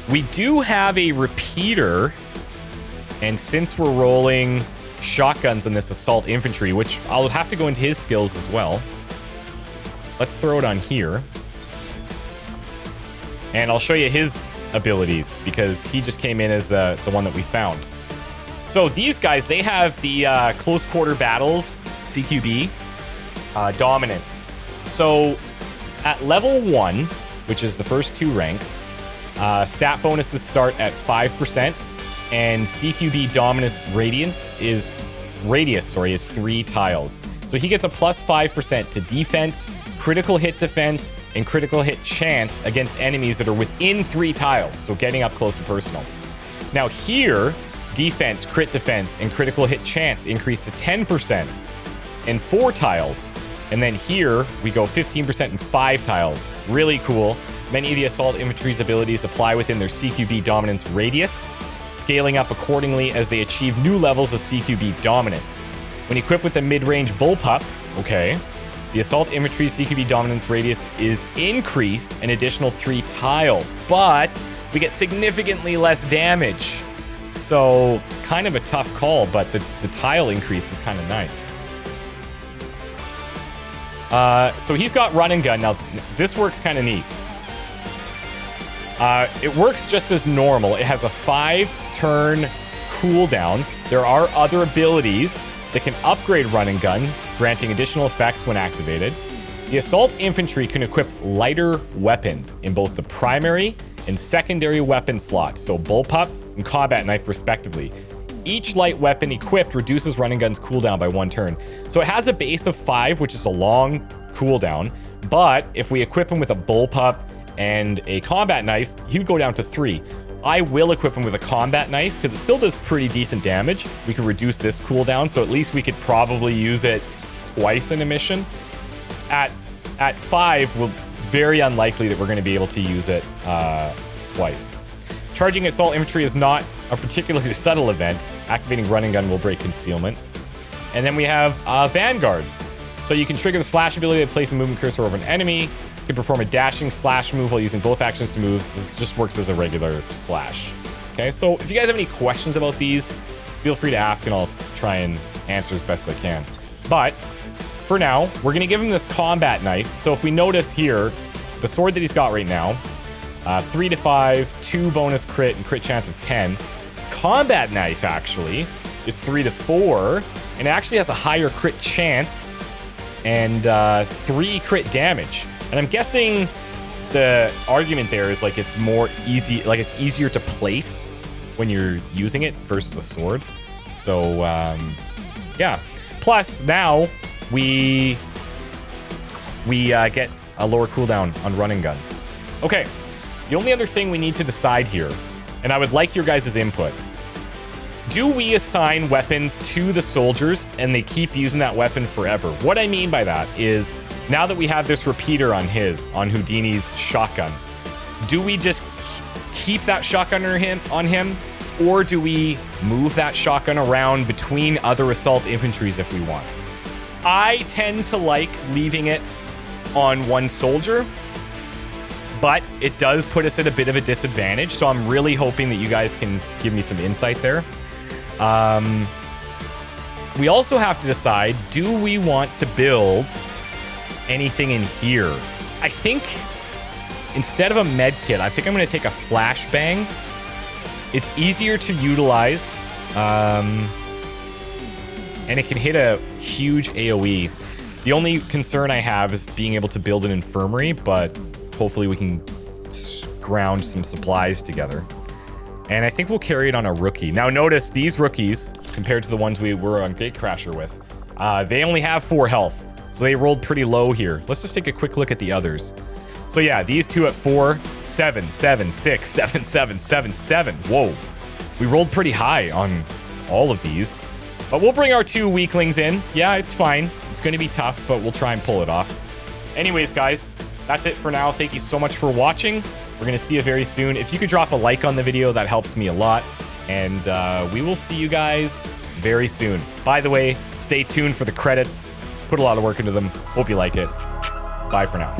We do have a repeater, and since we're rolling shotguns in this assault infantry, which I'll have to go into his skills as well. Let's throw it on here. And I'll show you his abilities because he just came in as the one that we found. So these guys, they have the close quarter battles, CQB, dominance. So at level 1, which is the first 2 ranks, stat bonuses start at 5%, and CQB dominance radius is 3 tiles. So he gets a plus 5% to defense, critical hit defense, and critical hit chance against enemies that are within 3 tiles, so getting up close and personal. Now here, defense, crit defense, and critical hit chance increase to 10% in 4 tiles. And then here, we go 15% in 5 tiles. Really cool. Many of the assault infantry's abilities apply within their CQB dominance radius, scaling up accordingly as they achieve new levels of CQB dominance. When equipped with the mid-range bullpup, okay, the assault infantry's CQB dominance radius is increased an additional 3 tiles, but we get significantly less damage. So kind of a tough call, but the tile increase is kind of nice. So he's got run and gun. Now, this works kind of neat. It works just as normal. It has a 5-turn cooldown. There are other abilities that can upgrade run and gun, granting additional effects when activated. The assault infantry can equip lighter weapons in both the primary and secondary weapon slots, so bullpup and combat knife respectively. Each light weapon equipped reduces run and gun's cooldown by 1 turn. So it has a base of 5, which is a long cooldown, but if we equip him with a bullpup and a combat knife, he would go down to 3. I will equip him with a combat knife because it still does pretty decent damage. We can reduce this cooldown, so at least we could probably use it twice in a mission. At 5, we're very unlikely that we're going to be able to use it twice. Charging assault infantry is not a particularly subtle event. Activating run and gun will break concealment. And then we have Vanguard. So you can trigger the slash ability to place a movement cursor over an enemy. You can perform a dashing slash move while using both actions to move. This just works as a regular slash. Okay, so if you guys have any questions about these, feel free to ask and I'll try and answer as best as I can. But for now, we're going to give him this combat knife. So if we notice here, the sword that he's got right now, 3 to 5, 2 bonus crit and crit chance of 10. Combat knife actually is 3 to 4, and it actually has a higher crit chance and 3 crit damage. And I'm guessing the argument there is like it's more easy, like it's easier to place when you're using it versus a sword. So yeah. Plus now we get a lower cooldown on run and gun. Okay. The only other thing we need to decide here, and I would like your guys' input. Do we assign weapons to the soldiers and they keep using that weapon forever? What I mean by that is, now that we have this repeater on Houdini's shotgun, do we just keep that shotgun on him, or do we move that shotgun around between other assault infantries if we want? I tend to like leaving it on one soldier, but it does put us at a bit of a disadvantage, so I'm really hoping that you guys can give me some insight there. We also have to decide, do we want to build anything in here? I think instead of a med kit, I think I'm going to take a flashbang. It's easier to utilize, and it can hit a huge AoE. The only concern I have is being able to build an infirmary, but hopefully we can ground some supplies together. And I think we'll carry it on a rookie. Now notice these rookies, compared to the ones we were on Gatecrasher with, they only have 4 health. So they rolled pretty low here. Let's just take a quick look at the others. So yeah, these two at 4, 7, 7, 6, 7, 7, 7, 7. Whoa. We rolled pretty high on all of these. But we'll bring our 2 weaklings in. Yeah, it's fine. It's going to be tough, but we'll try and pull it off. Anyways, guys, that's it for now. Thank you so much for watching. We're going to see you very soon. If you could drop a like on the video, that helps me a lot. And we will see you guys very soon. By the way, stay tuned for the credits. Put a lot of work into them. Hope you like it. Bye for now.